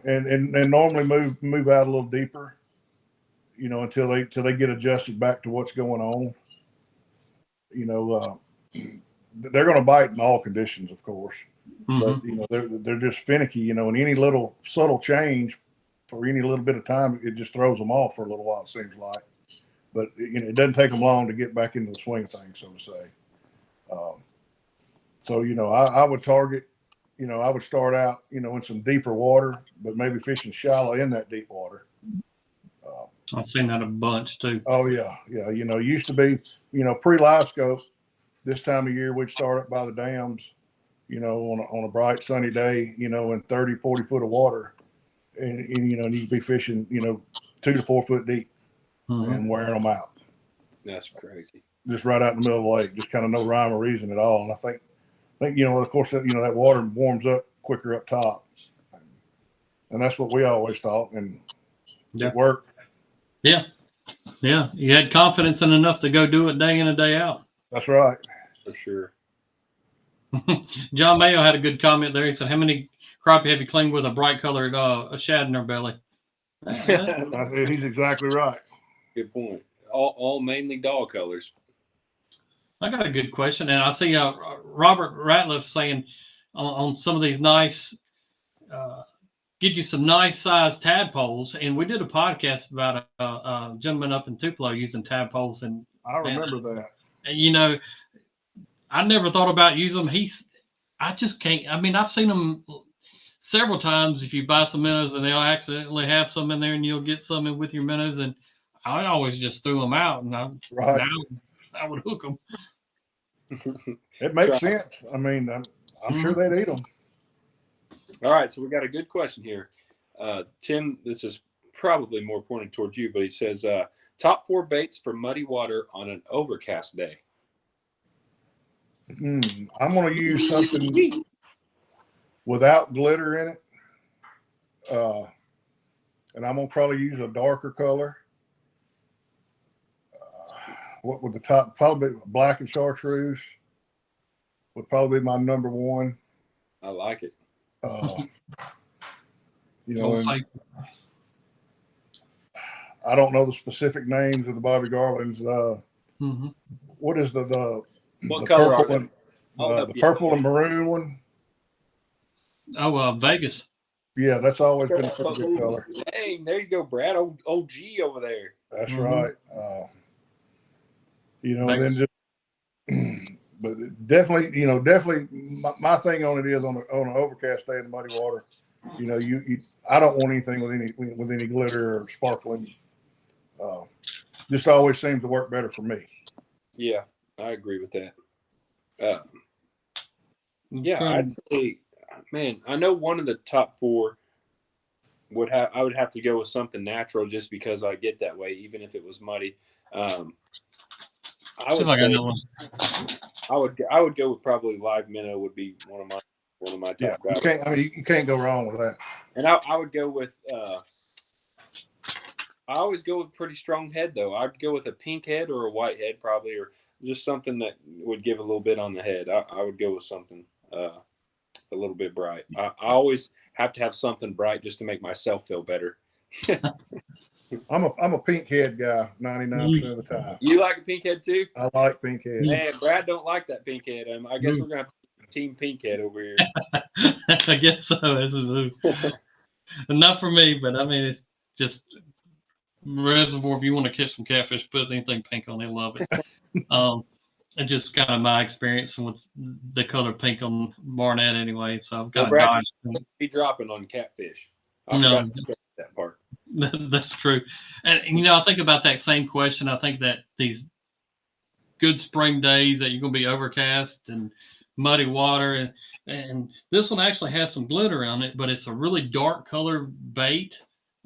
And normally move out a little deeper. until they get adjusted back to what's going on. They're going to bite in all conditions, of course, but they're just finicky, and any little subtle change for any little bit of time, it just throws them off for a little while, it seems like. But it doesn't take them long to get back into the swing of things, so to say. I would target, I would start out, in some deeper water, but maybe fishing shallow in that deep water. I've seen that a bunch too. Oh yeah. Used to be, pre-live scope, this time of year, we'd start up by the dams, on a bright sunny day, in 30, 40 foot of water, and you'd be fishing, 2 to 4 foot deep and wearing them out. That's crazy. Just right out in the middle of the lake, just kind of no rhyme or reason at all. And I think, of course, that that water warms up quicker up top, and that's what we always thought, and it worked. Yeah, you had confidence in enough to go do it day in and day out. That's right, for sure. John Mayo had a good comment there. He said, "How many crappie have you cleaned with a bright colored shad in their belly?" He's exactly right. Good point. All mainly dog colors. I got a good question, and I see Robert Ratliff saying on some of these nice, get you some nice sized tadpoles, and we did a podcast about a gentleman up in Tupelo using tadpoles, and I remember that. And, I never thought about using them. I just can't. I mean, I've seen them several times. If you buy some minnows and they'll accidentally have some in there, and you'll get some in with your minnows, and I always just threw them out, and I would hook them. It makes sense. I mean, I'm sure they'd eat them. All right, so we got a good question here. Tim, this is probably more pointed towards you, but he says, top 4 baits for muddy water on an overcast day. I'm going to use something without glitter in it. And I'm going to probably use a darker color. What would the top, probably black and chartreuse would probably be my number 1. I like it. And I don't know the specific names of the Bobby Garlands. What is the color purple and the purple and maroon one? Oh, Vegas. Yeah, that's always been a pretty good color. Dang, there you go, Brad. OG over there. That's right. Then just, but definitely, my thing on it is on an overcast day in the muddy water. I don't want anything with any glitter or sparkling. Just always seems to work better for me. Yeah, I agree with that. I'd say, man, I know one of the top 4 I would have to go with something natural just because I get that way, even if it was muddy. I would say I would go with probably live minnow would be one of my top guys. You can't go wrong with that. And I would go with I always go with pretty strong head though. I'd go with a pink head or a white head probably, or just something that would give a little bit on the head. I would go with something a little bit bright. I always have to have something bright just to make myself feel better. I'm a pink head guy 99% of the time. You like a pink head too? I like pink head. Man, Brad don't like that pink head. I guess we're gonna have team pink head over here. I guess so. This is not for me, but I mean it's just reservoir. If you want to catch some catfish, put anything pink on, they love it. It's just kind of my experience with the color pink on Barnett anyway. So I'm kind of be dropping on catfish. I forgot to get that part. That's true. And I think about that same question. I think that these good spring days that you're going to be overcast and muddy water, and this one actually has some glitter on it, but it's a really dark color bait.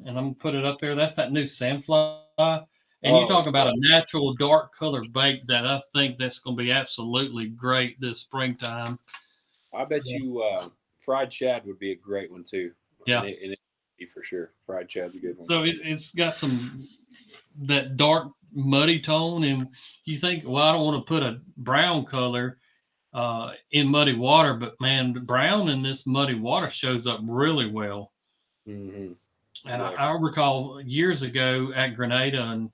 And I'm going to put it up there. That's that new Sandfly. And you talk about a natural dark color bait that I think that's going to be absolutely great this springtime. I bet you fried shad would be a great one too. Yeah. And for sure. Fried shad's a good one. So it's got that dark muddy tone, and you think, well, I don't want to put a brown color in muddy water, but man, brown in this muddy water shows up really well. Mm-hmm. And Exactly. I recall years ago at Grenada, and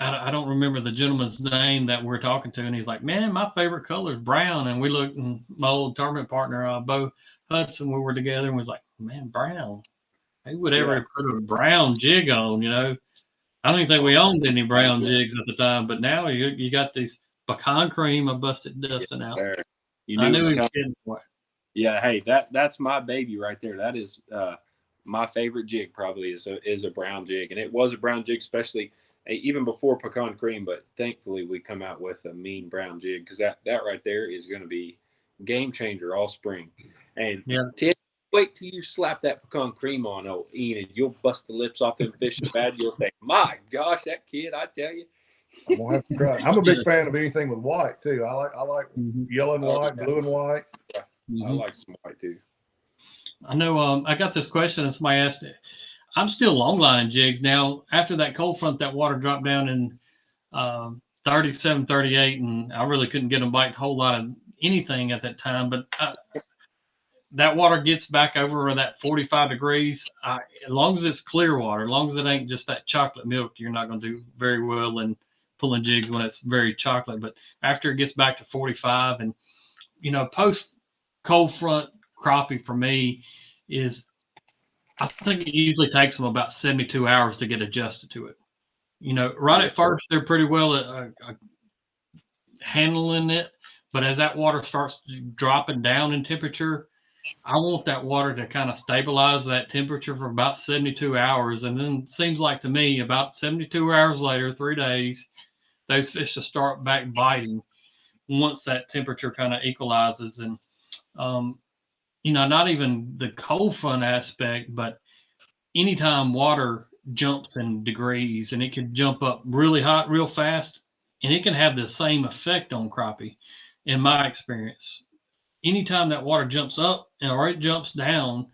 I don't remember the gentleman's name that we're talking to, and he's like, "Man, my favorite color is brown." And we looked, and my old tournament partner, Bo Hudson, we were together, and was like, "Man, brown. Who would Yeah. ever put a brown jig on?" I don't even think we owned any brown jigs at the time, but now you got these pecan cream. I busted Dustin out. There. You I knew it knew was he was coming. kidding for it. Yeah. Hey, that's my baby right there. That is my favorite jig. Probably is a brown jig, and it was a brown jig, especially even before pecan cream. But thankfully, we come out with a mean brown jig because that right there is going to be game changer all spring. And Yeah. Tim, wait till you slap that pecan cream on, oh Ian, and you'll bust the lips off them fish so bad you'll say, "My gosh, that kid! I tell you." I'm gonna have to try it. I'm a big fan of anything with white too. I like yellow and white, blue and white. I like some white too. I know. I got this question, and somebody asked it. I'm still long lining jigs now. After that cold front, that water dropped down in 37, 38, and I really couldn't get them bite a whole lot of anything at that time. But that water gets back over that 45 degrees. As long as it's clear water, as long as it ain't just that chocolate milk, you're not going to do very well in pulling jigs when it's very chocolate. But after it gets back to 45, and post cold front crappie for me is, I think it usually takes them about 72 hours to get adjusted to it. Right at first, they're pretty well handling it. But as that water starts dropping down in temperature, I want that water to kind of stabilize that temperature for about 72 hours. And then it seems like to me, about 72 hours later, 3 days, those fish will start back biting once that temperature kind of equalizes. And, not even the cold front aspect, but anytime water jumps in degrees, and it can jump up really hot real fast, and it can have the same effect on crappie in my experience. Anytime that water jumps up or it jumps down,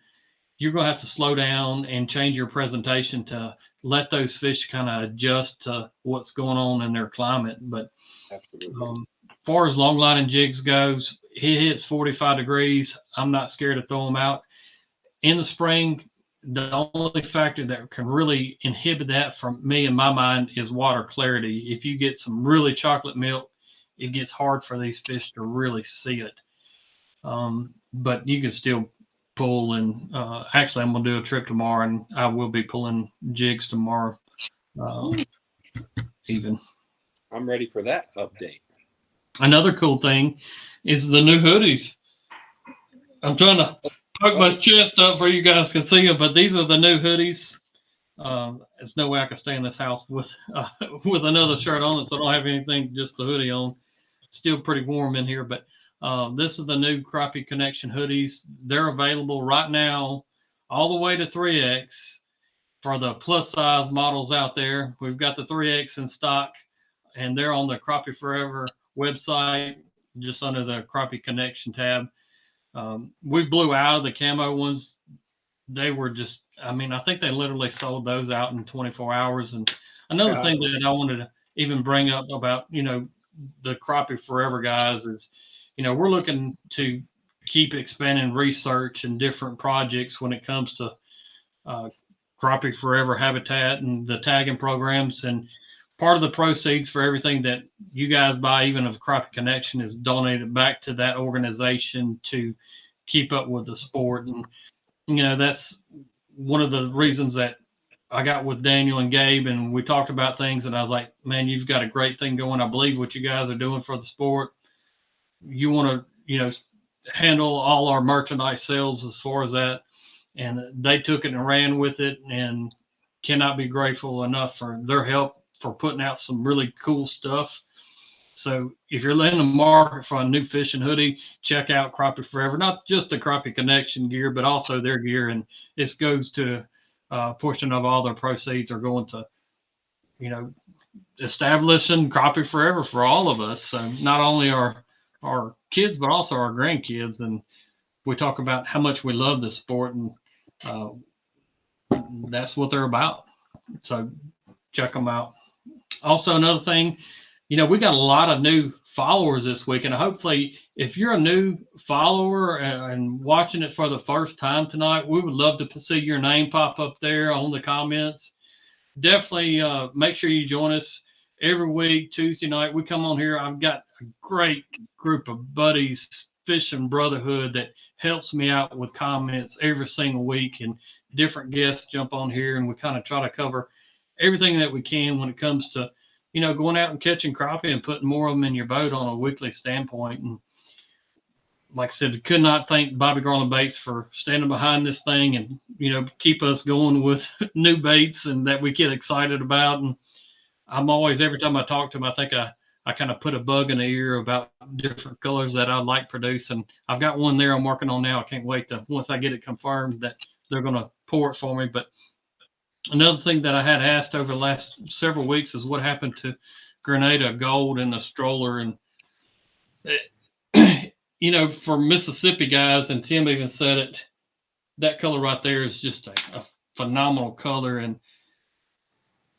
you're going to have to slow down and change your presentation to let those fish kind of adjust to what's going on in their climate. But as far as long lining jigs goes, it hits 45 degrees. I'm not scared to throw them out. In the spring, the only factor that can really inhibit that from me in my mind is water clarity. If you get some really chocolate milk, it gets hard for these fish to really see it. But you can still pull, and actually I'm going to do a trip tomorrow, and I will be pulling jigs tomorrow even. I'm ready for that update. Another cool thing is the new hoodies. I'm trying to poke my chest up for you guys can see them, but these are the new hoodies. There's no way I can stay in this house with another shirt on, so I don't have anything, just the hoodie on. Still pretty warm in here, but this is the new Crappie Connection hoodies. They're available right now all the way to 3X for the plus size models out there. We've got the 3X in stock, and they're on the Crappie Forever website, just under the Crappie Connection tab. We blew out of the camo ones. They were just, I think they literally sold those out in 24 hours. And another thing that I wanted to even bring up about, the Crappie Forever guys is, we're looking to keep expanding research and different projects when it comes to Crappie Forever habitat and the tagging programs. And part of the proceeds for everything that you guys buy, even of Crappie Connection, is donated back to that organization to keep up with the sport. And, that's one of the reasons that I got with Daniel and Gabe, and we talked about things, and I was like, man, you've got a great thing going. I believe what you guys are doing for the sport. You want to, handle all our merchandise sales as far as that. And they took it and ran with it, and cannot be grateful enough for their help for putting out some really cool stuff. So if you're in the market for a new fishing hoodie, check out Crappie Forever. Not just the Crappie Connection gear, but also their gear. And this goes to a portion of all their proceeds are going to, establishing Crappie Forever for all of us. So not only our kids, but also our grandkids. And we talk about how much we love this sport, and that's what they're about. So check them out. Also, another thing, we got a lot of new followers this week. And hopefully, if you're a new follower and watching it for the first time tonight, we would love to see your name pop up there on the comments. Definitely make sure you join us every week, Tuesday night. We come on here. I've got a great group of buddies, fishing brotherhood, that helps me out with comments every single week, and different guests jump on here, and we kind of try to cover everything that we can when it comes to, going out and catching crappie and putting more of them in your boat on a weekly standpoint. And like I said, could not thank Bobby Garland Baits for standing behind this thing and, keep us going with new baits and that we get excited about. And I'm always, every time I talk to him, I think I kind of put a bug in the ear about different colors that I'd like produce. And I've got one there I'm working on now. I can't wait to, once I get it confirmed, that they're going to pour it for me. But another thing that I had asked over the last several weeks is what happened to Grenada Gold in the stroller. And, for Mississippi guys, and Tim even said it, that color right there is just a phenomenal color. And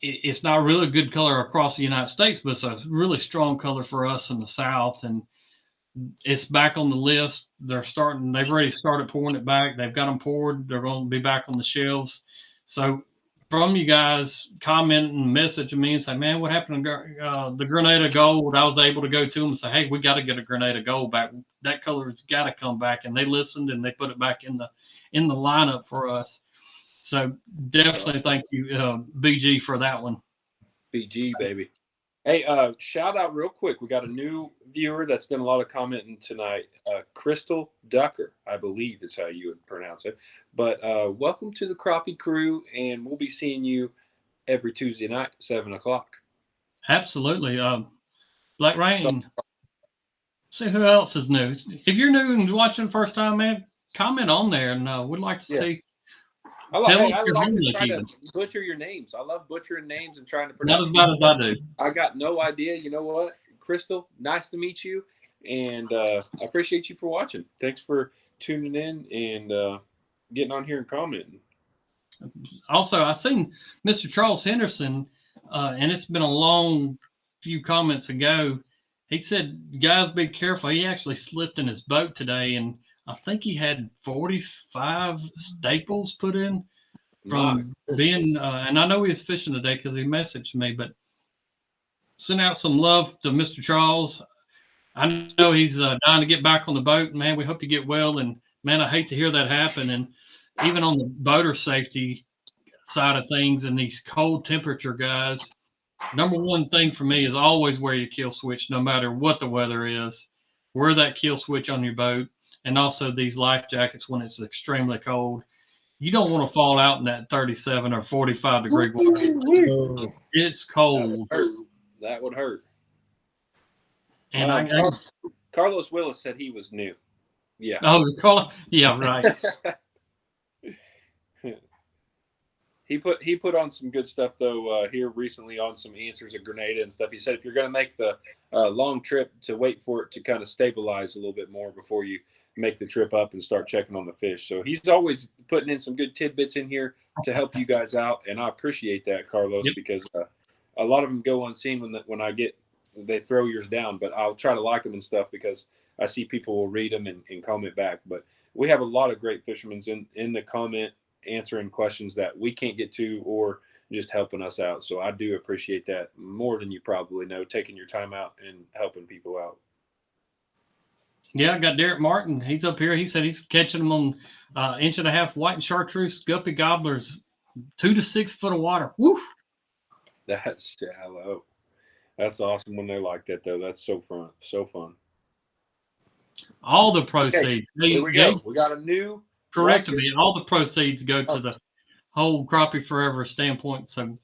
it's not really a good color across the United States, but it's a really strong color for us in the South. And it's back on the list. They've already started pouring it back. They've got them poured. They're going to be back on the shelves. So from you guys, comment and message me and say, man, what happened to the Grenada Gold? I was able to go to them and say, hey, we got to get a Grenada Gold back. That color's got to come back. And they listened and they put it back in the lineup for us. So definitely thank you, BG, for that one. BG, baby. Hey, shout out real quick. We got a new viewer that's done a lot of commenting tonight. Crystal Ducker, I believe is how you would pronounce it. But welcome to the Crappie crew, and we'll be seeing you every Tuesday night, 7 o'clock. Absolutely. Black Rain. See who else is new. If you're new and watching the first time, man, comment on there, and we'd like to see. I would like to try to butcher your names. I love butchering names and trying to pronounce. Not as bad as I do. I got no idea. You know what, Crystal? Nice to meet you, and I appreciate you for watching. Thanks for tuning in and getting on here and commenting. Also, I seen Mr. Charles Henderson, and it's been a long few comments ago. He said, "Guys, be careful." He actually slipped in his boat today, and I think he had 45 staples put in from being, and I know he was fishing today because he messaged me, but send out some love to Mr. Charles. I know he's dying to get back on the boat. Man, we hope you get well. And man, I hate to hear that happen. And even on the boater safety side of things and these cold temperature guys, number one thing for me is always wear your kill switch, no matter what the weather is. Wear that kill switch on your boat. And also these life jackets when it's extremely cold. You don't want to fall out in that 37 or 45 degree water. It's cold. That would hurt. And Carlos Willis said he was new. Yeah. Oh, yeah, right. He put on some good stuff though here recently on some answers of Grenada and stuff. He said if you're going to make the long trip, to wait for it to kind of stabilize a little bit more before you make the trip up and start checking on the fish. So he's always putting in some good tidbits in here to help you guys out, and I appreciate that, Carlos, because a lot of them go unseen when they throw yours down. But I'll try to like them and stuff because I see people will read them and comment back. But we have a lot of great fishermen in the comment answering questions that we can't get to or just helping us out. So I do appreciate that more than you probably know, taking your time out and helping people out. Yeah, I got Derek Martin. He's up here. He said he's catching them on 1.5 inch white and chartreuse guppy gobblers, 2 to 6 foot of water. Woo! That's shallow. That's awesome when they're like that, though. That's so fun. So fun. All the proceeds. Okay, here we go. We got a new. Correct me. All the proceeds go to the whole Crappie Forever standpoint. So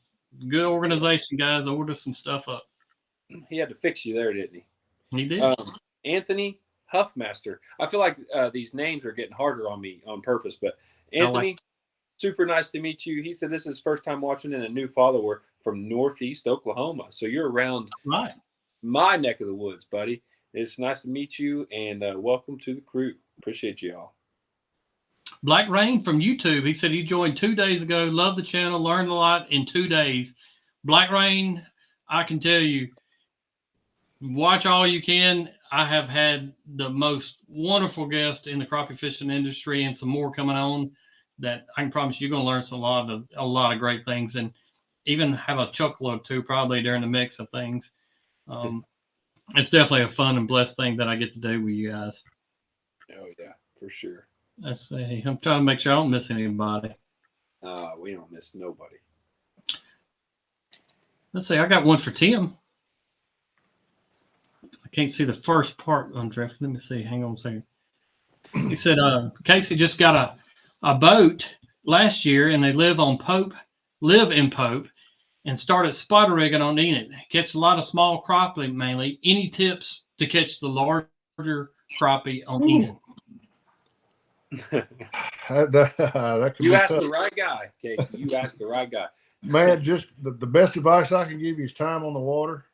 good organization, guys. Order some stuff up. He had to fix you there, didn't he? He did. Anthony Huffmaster. I feel like these names are getting harder on me on purpose, but Anthony, super nice to meet you. He said this is his first time watching and a new follower from Northeast Oklahoma. So you're around my neck of the woods, buddy. It's nice to meet you, and welcome to the crew. Appreciate you all. Black Rain from YouTube. He said he joined 2 days ago. Loved the channel. Learned a lot in 2 days. Black Rain, I can tell you, watch all you can. I have had the most wonderful guests in the crappie fishing industry, and some more coming on that I can promise you're going to learn a lot of great things, and even have a chuckle or two probably during the mix of things. It's definitely a fun and blessed thing that I get to do with you guys. Oh yeah, for sure. Let's see. I'm trying to make sure I don't miss anybody. We don't miss nobody. Let's see. I got one for Tim. I can't see the first part on draft. Let me see. Hang on a second. He said Casey just got a boat last year, and they live in Pope, and started spider rigging on Enid. Catch a lot of small crappie mainly. Any tips to catch the larger crappie on Enid? That you asked the right guy, Casey. You asked the right guy. Man, just the best advice I can give you is time on the water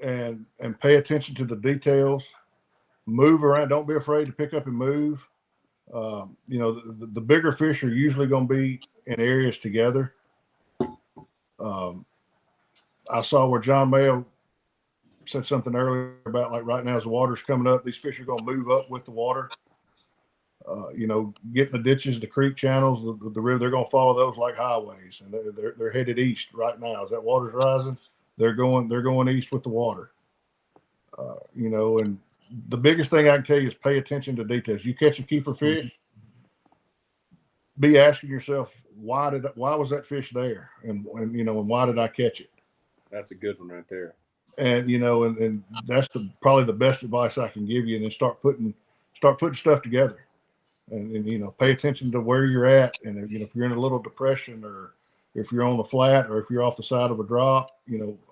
and pay attention to the details. Move around. Don't be afraid to pick up and move. The bigger fish are usually going to be in areas together. I saw where John Mayo said something earlier about, like, right now as the water's coming up, these fish are going to move up with the water. Getting the ditches, the creek channels, the river, they're going to follow those like highways, and they're headed east right now. As that water's rising, they're going east with the water. And the biggest thing I can tell you is pay attention to details. You catch a keeper fish, be asking yourself, why was that fish there, and why did I catch it? That's a good one right there. And and that's probably the best advice I can give you. And then start putting stuff together. And pay attention to where you're at, and if you're in a little depression, or if you're on the flat, or if you're off the side of a drop,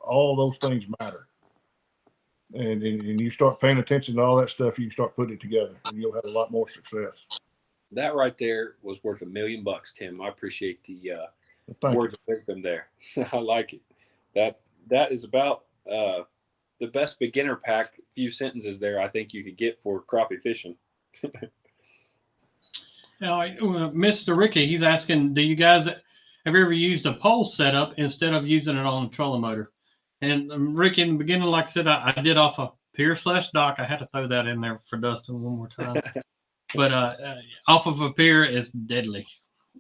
all those things matter. And you start paying attention to all that stuff, you can start putting it together, and you'll have a lot more success. That right there was worth $1 million, Tim. I appreciate the words of wisdom there. I like it. That is about the best beginner pack few sentences there I think you could get for crappie fishing. Mr. Ricky, he's asking, have you ever used a pole setup instead of using it on a trolling motor? And Ricky, in the beginning, like I said, I did off a pier/dock. I had to throw that in there for Dustin one more time. But off of a pier is deadly.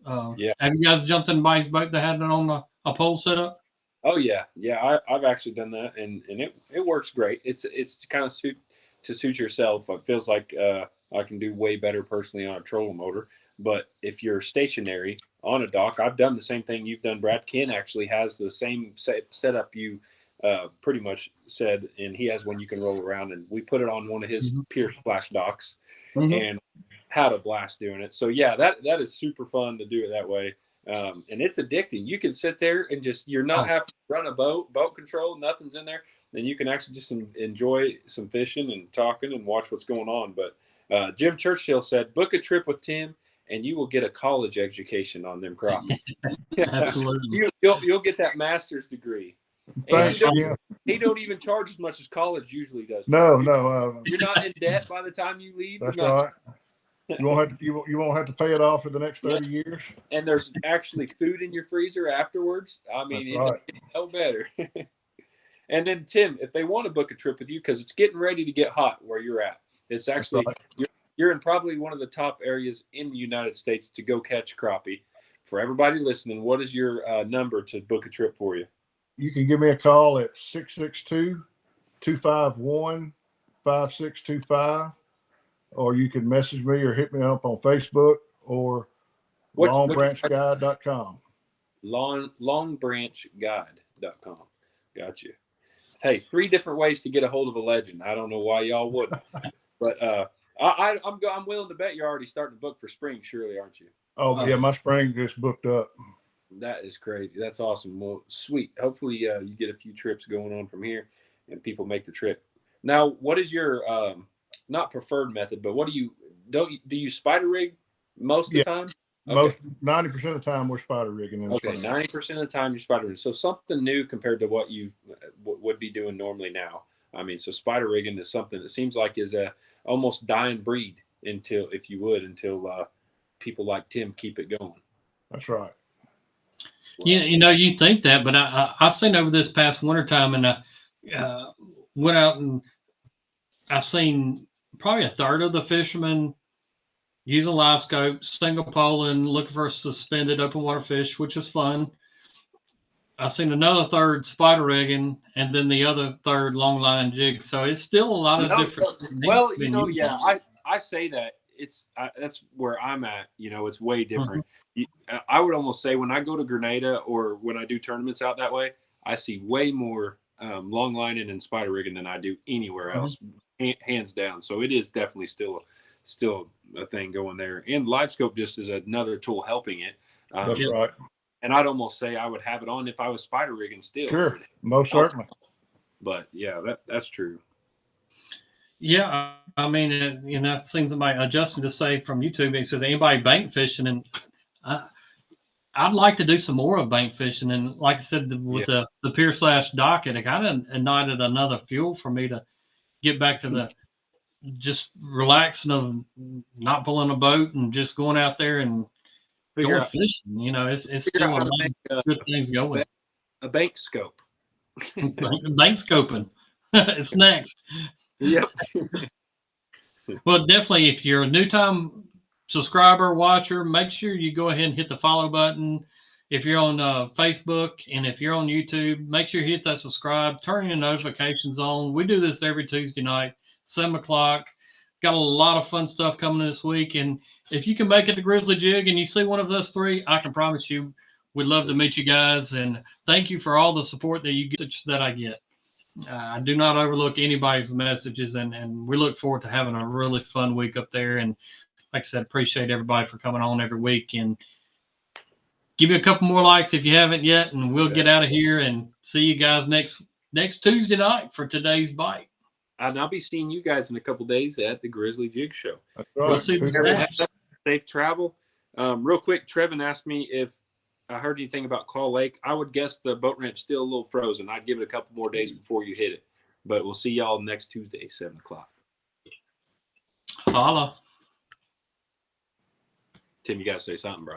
Yeah. Have you guys jumped in anybody's boat that had it on a pole setup? Oh yeah. I've actually done that, and it works great. It's kind of suit yourself. It feels like I can do way better personally on a trolling motor. But if you're stationary on a dock, I've done the same thing you've done. Brad Ken actually has the same setup you pretty much said, and he has one you can roll around. And we put it on one of his pier/docks, and had a blast doing it. So yeah, that is super fun to do it that way. And it's addicting. You can sit there and you're not having to run a boat control, nothing's in there. Then you can actually just enjoy some fishing and talking and watch what's going on. But Jim Churchill said, book a trip with Tim and you will get a college education on them crappie. Absolutely. You'll get that master's degree. Thanks. He don't even charge as much as college usually does. No. You're not in debt by the time you leave. That's right. You won't have to pay it off for the next 30 years. And there's actually food in your freezer afterwards. I mean, it's no better. And then Tim, if they want to book a trip with you, because it's getting ready to get hot where you're at, it's actually you're in probably one of the top areas in the United States to go catch crappie. For everybody listening, what is your number to book a trip for you? You can give me a call at 662-251-5625, or you can message me or hit me up on Facebook or longbranchguide.com. Longbranchguide.com. Got you. Hey, 3 different ways to get a hold of a legend. I don't know why y'all wouldn't, but I'm willing to bet you're already starting to book for spring. Surely, aren't you? Oh yeah, my spring just booked up. That is crazy. That's awesome. Well, sweet. Hopefully, you get a few trips going on from here, and people make the trip. Now, what is your not preferred method, but what do you spider rig most of the time? Most 90% of the time we're spider rigging. Okay, 90% of the time you're spider rigging. So something new compared to what you would be doing normally now. I mean, so spider rigging is something that seems like is a almost dying breed until people like Tim keep it going. That's right. Yeah, you think that, but I've seen over this past wintertime, and went out and I've seen probably a third of the fishermen using live scope, single poling, looking for suspended open water fish, which is fun. I've seen another third spider rigging, and then the other third long line jigs. So it's still a lot of different. Well, yeah, I say that that's where I'm at. It's way different. I would almost say when I go to Grenada or when I do tournaments out that way, I see way more long lining and spider rigging than I do anywhere else, hands down. So it is definitely still a thing going there. And live scope just is another tool helping it. That's right. And I'd almost say I would have it on if I was spider rigging still. Sure, most certainly. But yeah, that's true. Yeah, I mean, I've seen somebody, Justin, to say from YouTube, he says anybody bank fishing, and I'd like to do some more of bank fishing. And like I said, with the pier / docket, it kind of ignited another fuel for me to get back to the just relaxing of not pulling a boat and just going out there and going fishing. It's still a lot of good things going. A bank scope. Bank scoping. It's next. Yep. Well, definitely, if you're a new time subscriber, watcher, make sure you go ahead and hit the follow button. If you're on Facebook and if you're on YouTube, make sure you hit that subscribe, turn your notifications on. We do this every Tuesday night, 7 o'clock. Got a lot of fun stuff coming this week. And if you can make it to Grizzly Jig and you see one of us three, I can promise you we'd love to meet you guys. And thank you for all the support that I get. I do not overlook anybody's messages, and we look forward to having a really fun week up there. And like I said, appreciate everybody for coming on every week, and give you a couple more likes if you haven't yet, and we'll get out of here and see you guys next Tuesday night for today's bite. And I'll be seeing you guys in a couple days at the Grizzly Jig Show. That's right. We'll see you. Safe travel. Real quick, Trevin asked me if I heard anything about Claw Lake. I would guess the boat ramp's still a little frozen. I'd give it a couple more days before you hit it. But we'll see y'all next Tuesday, 7 o'clock. Holla. Tim, you got to say something, bro.